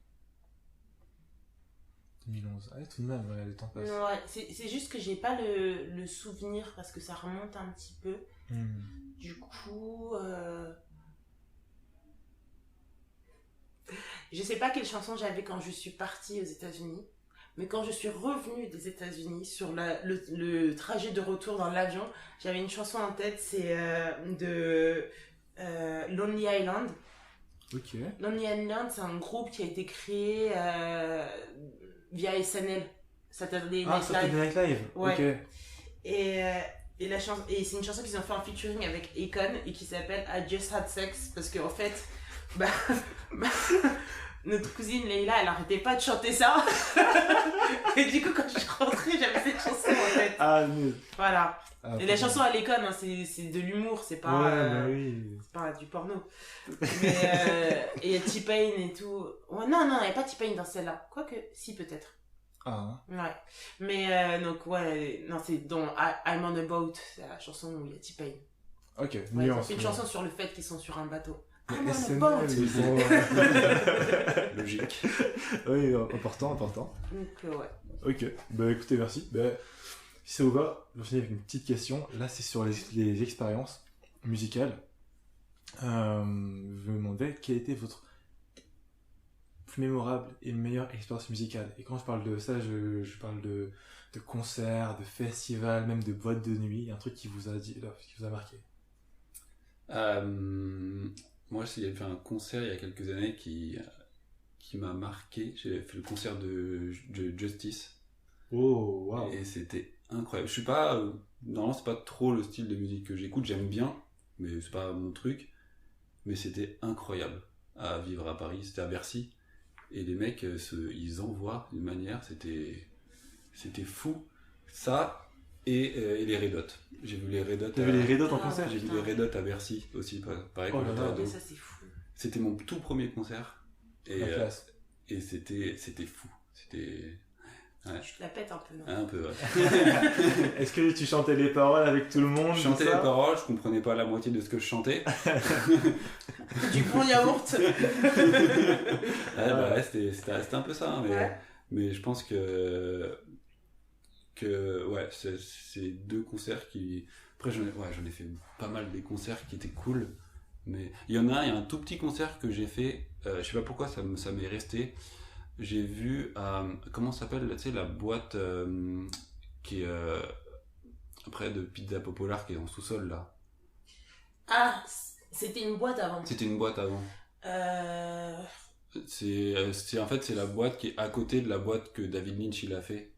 2011, tout de même, le temps passe. Ouais, c'est juste que j'ai pas le souvenir parce que ça remonte un petit peu. Du coup... Je sais pas quelle chanson j'avais quand je suis partie aux États-Unis, mais quand je suis revenue des États-Unis, sur le trajet de retour dans l'avion, j'avais une chanson en tête, c'est de Lonely Island. Ok. Lonely Island, c'est un groupe qui a été créé via SNL. Saturday Ah, Night Saturday Live. Night Live. Ouais. Ok. Et la chanson, et c'est une chanson qu'ils ont fait en featuring avec Akon et qui s'appelle I Just Had Sex parce qu'en fait, bah, notre cousine Leila, elle arrêtait pas de chanter ça. Et du coup, quand je suis rentrée, j'avais cette chanson en fait. Ah, mais... Voilà. Ah, Et la chanson à Akon, hein, c'est de l'humour, c'est pas, Ouais, bah oui. c'est pas du porno. Mais et il y a T-Pain et tout. Ouais, non, il n'y a pas T-Pain dans celle-là. Quoique, si peut-être. Ah, Ouais. Mais donc, ouais, non, c'est dans I'm on a boat, c'est la chanson où il y a T-Pain. ok. Ouais, Nuance. c'est une chanson sur le fait qu'ils sont sur un bateau. Mais I'm on a SNL, boat. ils sont... Logique. Oui, important. Donc, ouais. Ok, bah écoutez, merci. Bah, si ça vous va, je vais finir avec une petite question. Là, c'est sur les expériences musicales. Je me demandais quelle était votre plus mémorable et meilleure expérience musicale. Et quand je parle de ça, je parle de concerts, de festivals, même de boîtes de nuit. Un truc qui vous a marqué. Moi, il y avait un concert il y a quelques années qui m'a marqué. J'ai fait le concert de Justice. Oh, waouh. Et c'était incroyable. Je suis pas... normalement, c'est pas trop le style de musique que j'écoute. J'aime bien, mais c'est pas mon truc. Mais c'était incroyable à vivre à Paris. C'était à Bercy. Et les mecs, ils envoient d'une manière... C'était fou. Ça et les Red Hot. J'ai vu les Red Hot. T'as vu les Red Hot en concert? J'ai vu les Red Hot à Bercy aussi, pareil Oh quand là j'étais là. ado. Mais ça, c'est fou. C'était mon tout premier concert. Et, La classe. et c'était fou. C'était... Ouais. Je te la pète un peu, non? Un peu, ouais. Est-ce que tu chantais les paroles avec tout le monde? Je chantais tout les ça paroles, je comprenais pas la moitié de ce que je chantais. Du bon yaourt. Ouais, c'était un peu ça, hein, Ouais. mais je pense que ouais, c'est deux concerts qui... Après, j'en ai fait pas mal des concerts qui étaient cool, mais il y a un tout petit concert que j'ai fait, je sais pas pourquoi ça m'est resté. J'ai vu, comment ça s'appelle, tu sais, la boîte qui est près de Pizza Popolare, qui est en sous-sol, là. Ah, c'était une boîte avant. C'était une boîte avant. En fait, c'est la boîte qui est à côté de la boîte que David Lynch il a fait.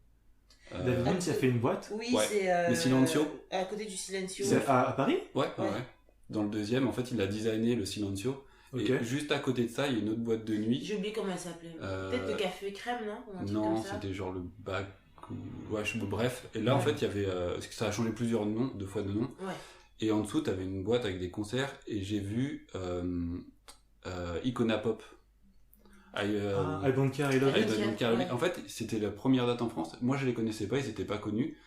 David Lynch a fait une boîte? Oui, Ouais. c'est... Le Silencio. À côté du Silencio. C'est à Paris? Ouais. Ouais. Dans le deuxième, en fait, il a designé le Silencio. Ok. Et juste à côté de ça, il y a une autre boîte de nuit. J'ai oublié comment elle s'appelait. Peut-être le café crème, non? Ou un truc Non, comme ça. c'était genre le bac. Ouais, bref. Et là, en Ouais. fait, il y avait. Ça a changé plusieurs noms, 2 fois de nom. Ouais. Et en dessous, t'avais une boîte avec des concerts. Et j'ai vu Icona Pop. I Don't Care, I Love I You. Don't Care, ouais. En fait, c'était la première date en France. Moi, je les connaissais pas, ils étaient pas connus.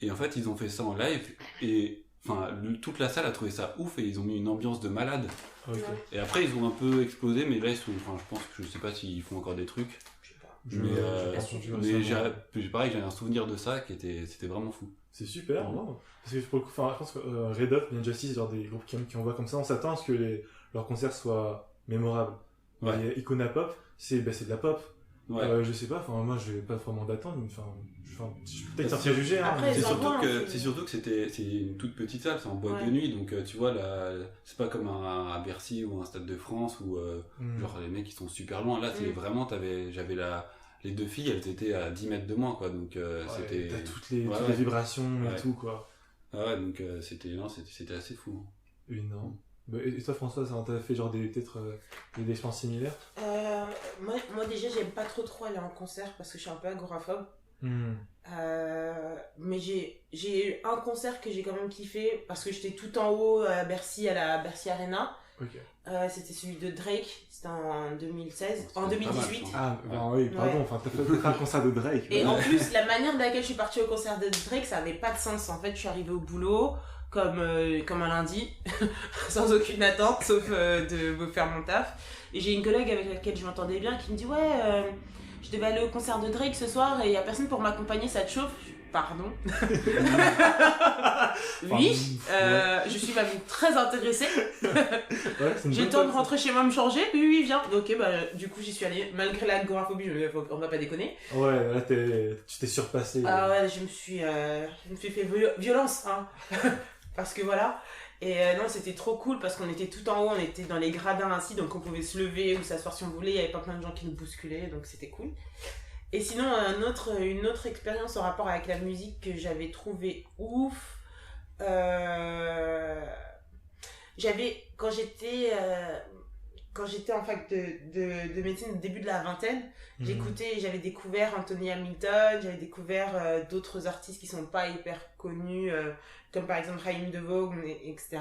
Et en fait, ils ont fait ça en live. Et enfin, toute la salle a trouvé ça ouf. Et ils ont mis une ambiance de malade. Ok. Et après, ils ont un peu explosé. Mais là, ils sont. Enfin, je pense que je sais pas s'ils font encore des trucs. Je sais pas. Je Mais, j'ai euh, pas entendu Mais récemment. pareil, j'ai un souvenir de ça c'était vraiment fou. C'est super, non? Parce que pour le coup, enfin, je pense que Red Hot et Justice, genre des groupes qui envoient comme ça, on s'attend à ce que leurs concerts soient mémorables. Ouais. Mais Icona Pop, c'est de la pop. Ouais. Je sais pas, enfin, moi, je vais pas vraiment d'attendre, mais je peux peut-être sortir juger, hein. Après, C'est ils surtout, envoient, que, hein, c'est surtout que c'est une toute petite salle, c'est en boîte Ouais. de nuit, donc tu vois, c'est pas comme à Bercy ou un Stade de France où genre les mecs ils sont super loin. Là, c'est vraiment, j'avais les deux filles, elles étaient à 10 mètres de moi, quoi, donc Ouais, c'était. t'as toutes les Ouais. vibrations et Ouais. tout, quoi. Ah ouais, donc c'était assez fou. Énorme. Bah, et toi, François, ça t'a fait genre peut-être des expériences similaires? Moi déjà, j'aime pas trop aller en concert parce que je suis un peu agoraphobe. Mais j'ai eu un concert que j'ai quand même kiffé parce que j'étais tout en haut à Bercy, à la Bercy Arena. Ok. C'était celui de Drake, c'était en 2016, en C'était pas mal, 2018. ça. Ah, bah oui, pardon, Ouais. enfin, t'as fait un concert de Drake. Et ouais. en plus, la manière dans laquelle je suis partie au concert de Drake, ça avait pas de sens. En fait, je suis arrivée au boulot comme un lundi, sans aucune attente, sauf de me faire mon taf. Et j'ai une collègue avec laquelle je m'entendais bien qui me dit ouais, je devais aller au concert de Drake ce soir et il y a personne pour m'accompagner, ça te chauffe? Pardon. Oui, je suis même très intéressée. Ouais, c'est une J'ai le bonne temps de chose. rentrer chez moi me changer. Oui, viens. Ok, bah du coup j'y suis allée. Malgré l'agoraphobie, on va pas déconner. Ouais, là, tu t'es surpassé. Ah ouais, je me suis fait violence, hein. Parce que voilà. Et non, c'était trop cool parce qu'on était tout en haut, on était dans les gradins assis, donc on pouvait se lever ou s'asseoir si on voulait. Il y avait pas plein de gens qui nous bousculaient, donc c'était cool. Et sinon, une autre expérience en rapport avec la musique que j'avais trouvé ouf. J'avais, quand j'étais en fac de médecine au début de la vingtaine, j'avais découvert Anthony Hamilton, j'avais découvert d'autres artistes qui sont pas hyper connus, comme par exemple Haïm DeVoe, etc.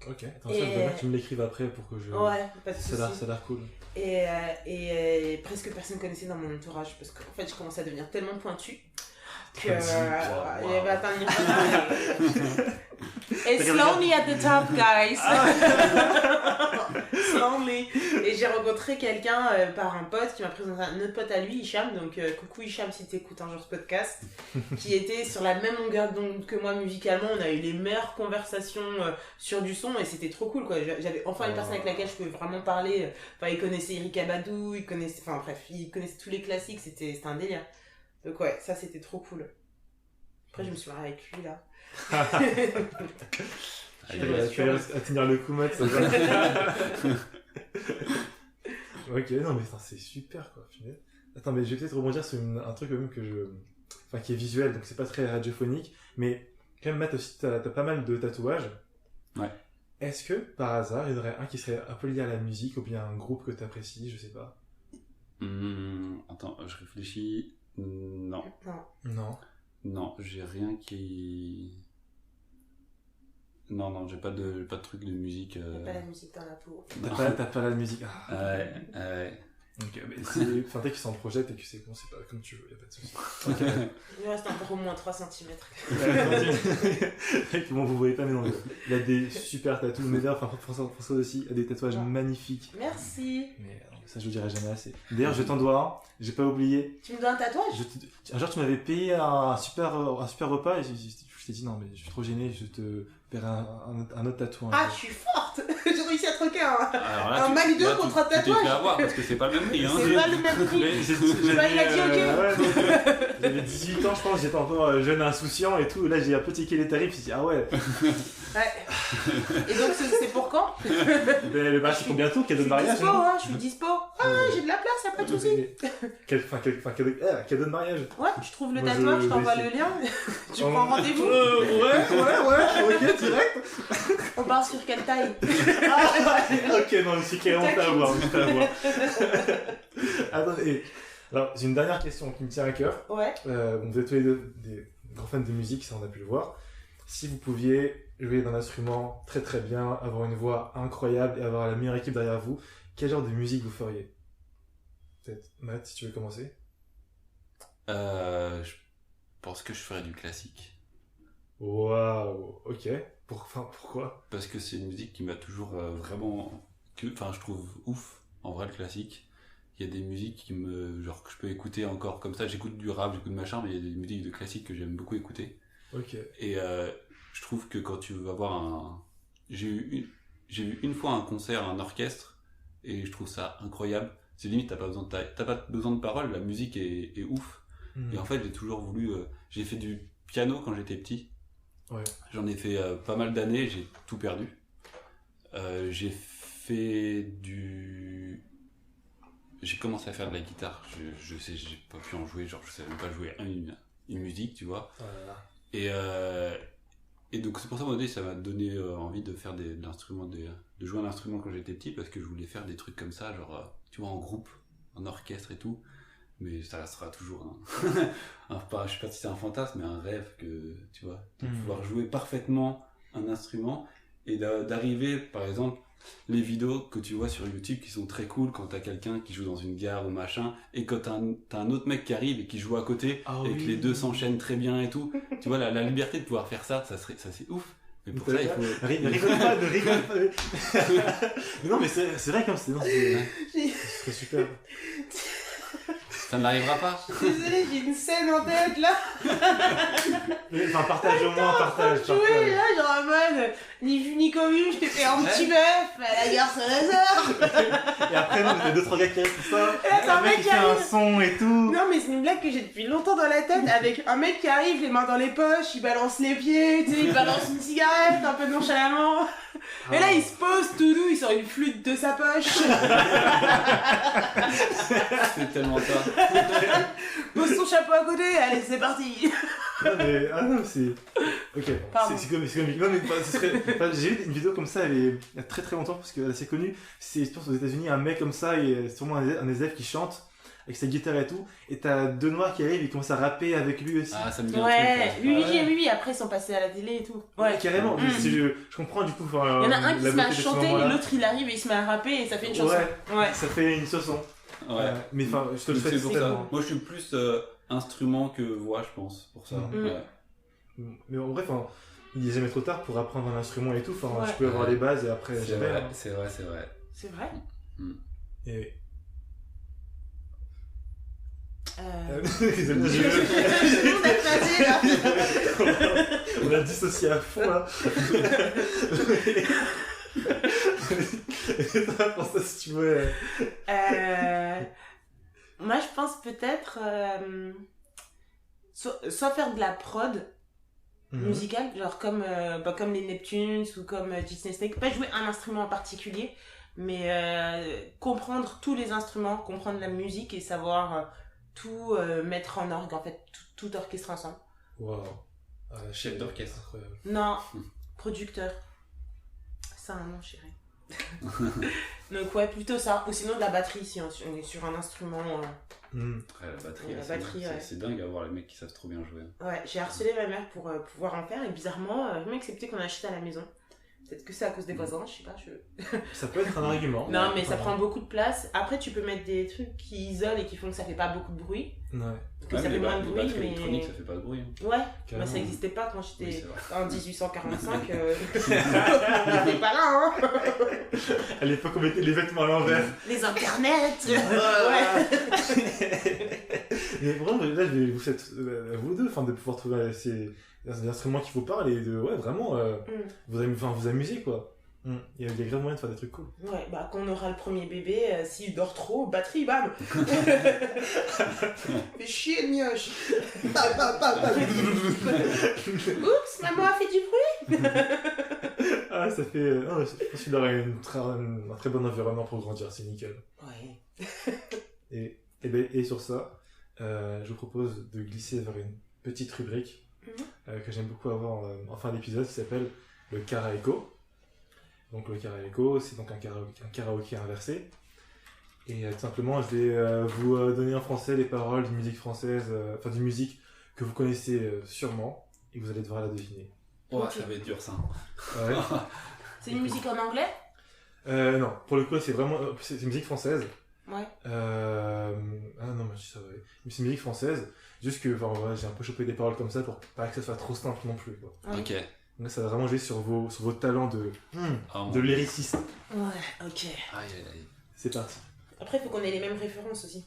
Ok, attends, ça, je veux bien que tu me l'écrives après pour que je... Ouais, pas de soucis. Ça a l'air cool. Et presque personne connaissait dans mon entourage, parce qu'en fait, je commençais à devenir tellement pointue que j'avais atteint le niveau. It's lonely at the top, guys. It's lonely. Et j'ai rencontré quelqu'un par un pote qui m'a présenté un autre pote à lui, Hicham. Donc coucou Hicham si t'écoutes un jour ce podcast. Qui était sur la même longueur d'onde que moi musicalement. On a eu les meilleures conversations sur du son et c'était trop cool quoi. J'avais enfin une personne avec laquelle je pouvais vraiment parler. Enfin, il connaissait Erykah Badu, il connaissait tous les classiques. C'était un délire. Donc ouais, ça c'était trop cool. Après je me suis mariée avec lui là. À tenir le coup mat, ça va. Ok, non mais c'est super quoi. Attends, mais je vais peut-être rebondir sur un truc quand même qui est visuel, donc c'est pas très radiophonique, mais quand même Matt aussi t'as pas mal de tatouages. Ouais. Est-ce que par hasard il y en aurait un qui serait un peu lié à la musique ou bien un groupe que t'apprécies, je sais pas. Attends, je réfléchis. Non. Non, j'ai rien qui... Non, j'ai pas de truc de musique. T'as pas la musique dans la peau. T'as pas la musique. Ouais. Ok, mais dès qu'ils s'en projettent et que c'est bon, c'est pas comme tu veux, y'a pas de soucis. Il reste encore au moins 3 cm. Bon, vous voyez pas, mais non, il a des super tatous. Mais d'ailleurs, François aussi a des tatouages magnifiques. Merci. Mais ça, je vous dirai jamais assez. D'ailleurs, je t'en dois un, j'ai pas oublié. Tu me dois un tatouage? Un jour, tu m'avais payé un super repas et je t'ai dit non, mais je suis trop gêné, je te paierai un autre tatouage. Ah, je suis forte. J'ai réussi à troquer un McDo contre un tatouage. Tu t'es fait avoir parce que c'est pas le même prix. Hein. C'est pas le même prix. Il a dit ok. J'avais 18 ans, je pense, j'étais encore jeune et insouciant et tout. Là, j'ai un peu tiqué les tarifs, je me suis dit ah ouais. Ouais. Et donc, c'est pour quand? C'est pour bientôt, cadeau de mariage. Je suis dispo. Ah, j'ai de la place, y'a pas de soucis. Cadeau de mariage. Ouais, tu trouves le tatouage, je t'envoie le lien. Tu prends rendez-vous. Ouais, ok, direct. On part sur quelle taille? Ok, non, c'est carrément fait avoir. Attendez, alors j'ai une dernière question qui me tient à cœur. Ouais. Vous êtes tous les deux des grands fans de musique, ça on a pu le voir. Si vous pouviez jouer d'un instrument très très bien, avoir une voix incroyable et avoir la meilleure équipe derrière vous, quel genre de musique vous feriez? Peut-être Matt, si tu veux commencer. Je pense que je ferais du classique. Waouh, ok. Pourquoi? Parce que c'est une musique qui m'a toujours vraiment... je trouve ouf, en vrai, le classique. Il y a des musiques que je peux écouter encore comme ça. J'écoute du rap, j'écoute machin, mais il y a des musiques de classique que j'aime beaucoup écouter. Ok. Et je trouve que quand tu vas voir j'ai vu une fois un concert, un orchestre, et je trouve ça incroyable. C'est limite, t'as pas besoin de paroles, la musique est ouf. Et en fait, j'ai toujours voulu... j'ai fait du piano quand j'étais petit. Ouais. J'en ai fait pas mal d'années, j'ai tout perdu. J'ai commencé à faire de la guitare. Je sais, j'ai pas pu en jouer, je savais même pas jouer une musique, tu vois. Et donc c'est pour ça que ça m'a donné envie de faire de jouer un instrument quand j'étais petit, parce que je voulais faire des trucs comme ça, tu vois, en groupe, en orchestre et tout. Mais ça restera toujours je sais pas si c'est un fantasme, mais un rêve tu vois, de pouvoir jouer parfaitement un instrument et d'arriver, par exemple, les vidéos que tu vois sur YouTube qui sont très cool quand t'as quelqu'un qui joue dans une gare ou machin, et quand t'as un autre mec qui arrive et qui joue à côté, et que les deux s'enchaînent très bien et tout, tu vois, la liberté de pouvoir faire ça c'est ouf. Mais pour ça, il faut... rigole pas. Non, mais c'est vrai comme c'est... Ce serait super. Ça n'arrivera pas. Désolée, j'ai une scène en tête là. Enfin, partage. Jouer là, genre en mode ni vu ni connu, je t'ai fait un petit bœuf à la gare Saint-Lazare. Et après, nous, les 2-3 gars qui restent tout ça. Et là, t'as un mec qui fait arrive. un son et tout. Non, mais c'est une blague que j'ai depuis longtemps dans la tête, avec un mec qui arrive, les mains dans les poches, il balance les pieds, tu sais, il balance une cigarette un peu nonchalamment. Et là, il se pose tout doux, il sort une flûte de sa poche. C'est tellement ça. Pose ton chapeau à côté, allez, c'est parti. Non, mais. Ah non, c'est. Ok, Pardon. c'est comique. Non, mais ce serait. J'ai vu une vidéo comme ça, il y a très très longtemps, parce qu'elle est assez connue. C'est, je pense, aux États-Unis, un mec comme ça, et c'est sûrement un élève qui chante, avec sa guitare et tout, et t'as deux noirs qui arrivent, et ils commencent à rapper avec lui aussi. Ah, ça me dit un Ouais, truc. oui, après ils sont passés à la télé et tout. Ouais. Carrément, Mm. je comprends du coup. Il y en a un qui se met à chanter, l'autre il arrive et il se met à rapper et ça fait une chanson. Ouais. Ça fait une chanson. Ouais. Mais enfin, je te le C'est fais pour ça. tellement. Moi, je suis plus instrument que voix, je pense, pour ça. Mm. Ouais. Mais en vrai, enfin, il est jamais trop tard pour apprendre un instrument et tout. Enfin, Ouais. tu peux avoir les bases et après, C'est jamais. vrai, hein. c'est vrai, c'est vrai. C'est vrai. Et... Tout le monde a passé là. On l'a dissocié à fond là. Pour ça, si tu veux. Moi je pense peut-être soit faire de la prod musicale, genre comme les Neptunes ou comme Disney Snake, pas jouer un instrument en particulier, mais comprendre tous les instruments, comprendre la musique et savoir tout mettre en orgue, en fait, tout orchestrer ensemble. Waouh. Chef d'orchestre. Incroyable. Non, producteur. C'est un nom, chérie. Donc ouais, plutôt ça. Ou sinon de la batterie, si on est sur un instrument. Ouais, la batterie, Ouais, la batterie, ouais. c'est dingue à voir les mecs qui savent trop bien jouer. Ouais, j'ai harcelé ma mère pour pouvoir en faire et bizarrement, elle m'a accepté qu'on achète à la maison. Peut-être que c'est à cause des voisins, je sais pas. Ça peut être un argument. Non, mais ça prend beaucoup de place. Après, tu peux mettre des trucs qui isolent et qui font que ça fait pas beaucoup de bruit. Ouais. Que ça fait moins de les bruit, batteries mais. électroniques, ça fait pas de bruit. Ouais, Carrément. ça n'existait pas quand j'étais Oui, c'est vrai. en 1845. On n'était pas là, hein. À l'époque, on mettait les vêtements à l'envers. Les internets. Mais vraiment, là, je vais vous souhaite à vous deux, enfin, de pouvoir trouver des instruments qui vous parlent et de, ouais, vraiment, vous amuser, quoi. Il y a grave moyen de faire des trucs cool. Ouais, bah quand on aura le premier bébé, s'il dort trop, batterie, bam. Fais chier le mioche. Oups, maman a fait du bruit. Ah, ça fait... non, je pense qu'il aurait un très bon environnement pour grandir, c'est nickel. Ouais. Et sur ça, je vous propose de glisser vers une petite rubrique que j'aime beaucoup avoir en fin d'épisode, qui s'appelle le karaéko. Donc le karaéko, c'est donc un karaoké inversé. Et tout simplement, je vais vous donner en français les paroles d'une musique française, enfin d'une musique que vous connaissez sûrement, et que vous allez devoir la deviner. Ouais, Ok. ça va être dur ça. Ouais. C'est une musique en anglais? Non, pour le coup, c'est vraiment c'est une musique française. Ouais. Ah non, mais ça va. Mais c'est une musique française. Juste que enfin, voilà, j'ai un peu chopé des paroles comme ça pour pas que ça soit trop simple non plus, quoi. Ouais. Ok. Donc ça va vraiment jouer sur vos talents Ah, de lyriciste. Ouais, ok. Aïe, aïe, aïe. C'est parti. Après, il faut qu'on ait les mêmes références aussi.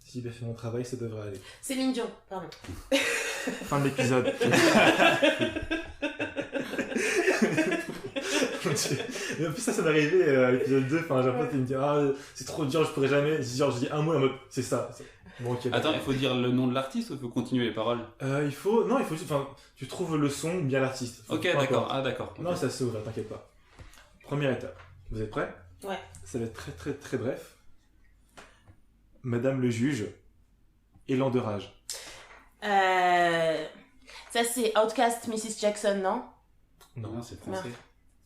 Si j'ai bien fait mon travail, ça devrait aller. Céline Dion, pardon. Fin de l'épisode. Mais en plus ça m'est arrivé à l'épisode 2, enfin j'ai un pote il me dit ah c'est trop dur, je pourrais jamais, genre je dis un mot en mode c'est ça. Bon, ok. Attends, il faut dire le nom de l'artiste ou il faut continuer les paroles? il faut juste, enfin tu trouves le son bien l'artiste. Ok, Peu d'accord, importe. ah d'accord. Non Ok. ça s'ouvre, t'inquiète pas. Première étape, vous êtes prêts? Ouais. Ça va être très très très bref. Madame le juge, élan de rage. Ça, c'est Outcast, Mrs. Jackson, non? Non, c'est français.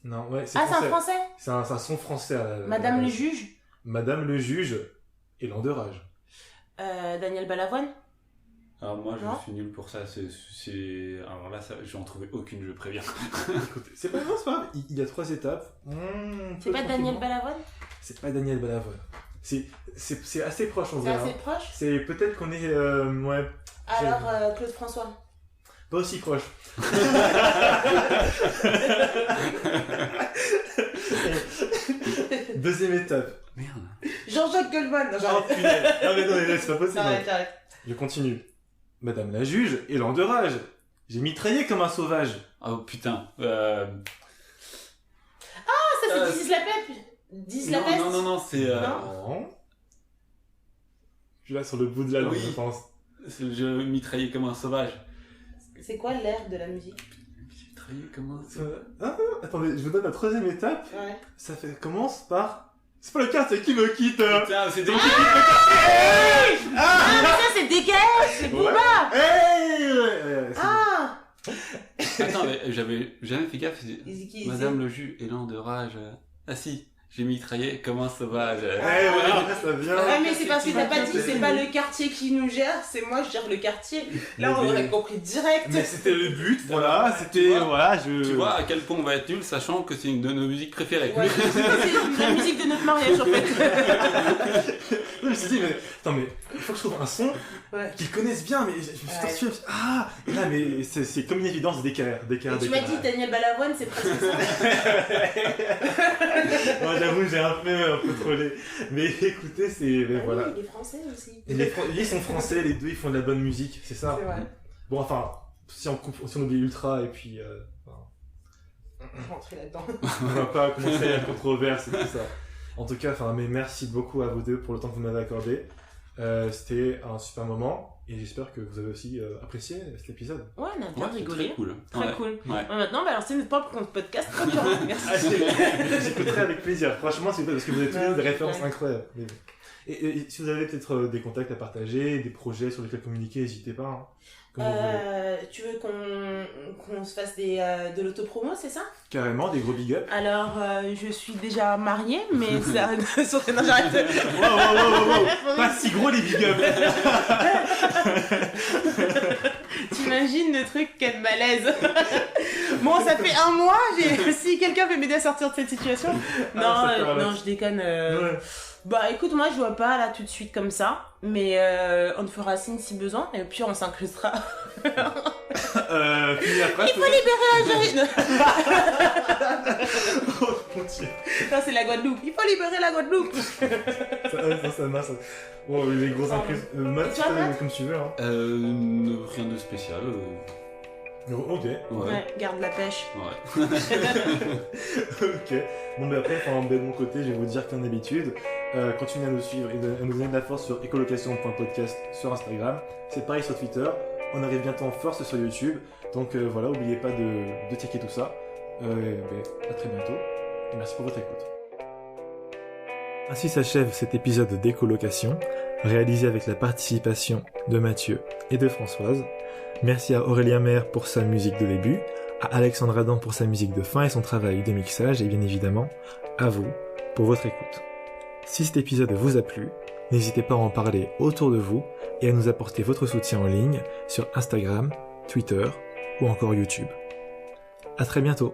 Non, ouais, c'est Ah, c'est un français. français? C'est un son français. Madame le juge? Madame le juge, élan de rage. Daniel Balavoine? Alors moi, Non. je suis nul pour ça. Alors là, je vais en trouver aucune, je préviens. Écoutez, c'est pas grave. Il y a 3 étapes. C'est pas Daniel Balavoine? C'est pas Daniel Balavoine. C'est assez proche en C'est vrai. assez hein. proche? C'est peut-être qu'on est ouais, Alors, Claude François? pas aussi proche. Deuxième étape. Merde. Jean-Jacques Goldman! Non, Oh j'arrête. punaise. Non mais non, c'est pas possible. J'arrête. Je continue. Madame la juge, élan de rage. J'ai mitraillé comme un sauvage. Oh putain. Ah, ça, c'est This is la peste? This is la peste? Non, c'est... Non. Je suis là sur le bout de la langue, Oui. je pense. Je mitraillais comme un sauvage. C'est quoi l'air de la musique? Mitraillé comme un sauvage. Attendez, je vous donne la troisième étape. Ouais. Ça commence par... C'est pas le cas, c'est qui me quitte. Putain, c'est des... Booba. Ah. Attends, mais j'avais jamais fait gaffe. Qui- Madame le jus, élan de rage. Ah si, j'ai mitraillé comme un sauvage. Voilà, ça vient. Ouais, mais c'est parce que t'as pas dit, c'est pas le quartier qui nous gère, c'est moi je gère le quartier. Là, on aurait compris direct. Mais c'était le but, voilà, c'était, Tu vois, voilà, Tu vois à quel point on va être nul, sachant que c'est une de nos musiques préférées. Ouais, c'est la musique de notre mariage en fait. Non, je me suis dit, mais attends, mais il faut que je trouve un son Ouais. qu'ils connaissent bien, mais je me suis Ouais. torturé, je me suis dit, ah, et là, mais c'est comme une évidence DKR. Et tu m'as dit Daniel Balavoine, c'est presque ça. Moi, j'avoue, j'ai un peu trollé. Mais écoutez, mais voilà. Oui, il est français aussi. Ils sont français, les deux, ils font de la bonne musique, c'est ça. C'est vrai. Bon, enfin, si on oublie Ultra, et puis, Rentrer là-dedans. on va pas commencer la controverse et tout ça. En tout cas, mais merci beaucoup à vous deux pour le temps que vous m'avez accordé. C'était un super moment et j'espère que vous avez aussi apprécié cet épisode. Ouais, on a bien Ouais, c'est rigolé. très cool. Très Ouais. cool. Ouais. Ouais, maintenant, on va lancer notre propre podcast concurrent. Merci. Ah, j'écouterai avec plaisir. Franchement, c'est parce que vous avez tous des références incroyables. Et si vous avez peut-être des contacts à partager, des projets sur lesquels communiquer, n'hésitez pas. Hein. Comme vous voulez. Tu veux qu'on se fasse de l'autopromo, c'est ça? Carrément, des gros big up. Alors, je suis déjà mariée, mais ça... Non, j'arrête. Wow. Pas si gros les big up. T'imagines le truc, quel malaise. Bon, ça fait un mois, si quelqu'un veut m'aider à sortir de cette situation. Non, je déconne. Ouais. Bah écoute, moi je vois pas là tout de suite comme ça, mais on te fera signe si besoin, et puis on s'incrustera. Puis après, Il faut libérer Algérie. Oh mon Dieu. Ça c'est la Guadeloupe, il faut libérer la Guadeloupe. Ça marche. Bon, les gros incrustes. Matt, Et toi, Matt comme tu veux. Hein. Rien de spécial. Ok. Ouais, garde la pêche. Ouais. Ok. Bon, mais après, de mon côté, je vais vous dire comme d'habitude, continuez à nous suivre et à nous donner de la force sur écolocation.podcast sur Instagram. C'est pareil sur Twitter. On arrive bientôt en force sur YouTube. Donc voilà, n'oubliez pas de checker tout ça. À très bientôt. Et merci pour votre écoute. Ainsi s'achève cet épisode d'écolocation, réalisé avec la participation de Mathieu et de Françoise. Merci à Aurélien Maire pour sa musique de début, à Alexandre Adam pour sa musique de fin et son travail de mixage, et bien évidemment, à vous pour votre écoute. Si cet épisode vous a plu, n'hésitez pas à en parler autour de vous et à nous apporter votre soutien en ligne sur Instagram, Twitter ou encore YouTube. À très bientôt.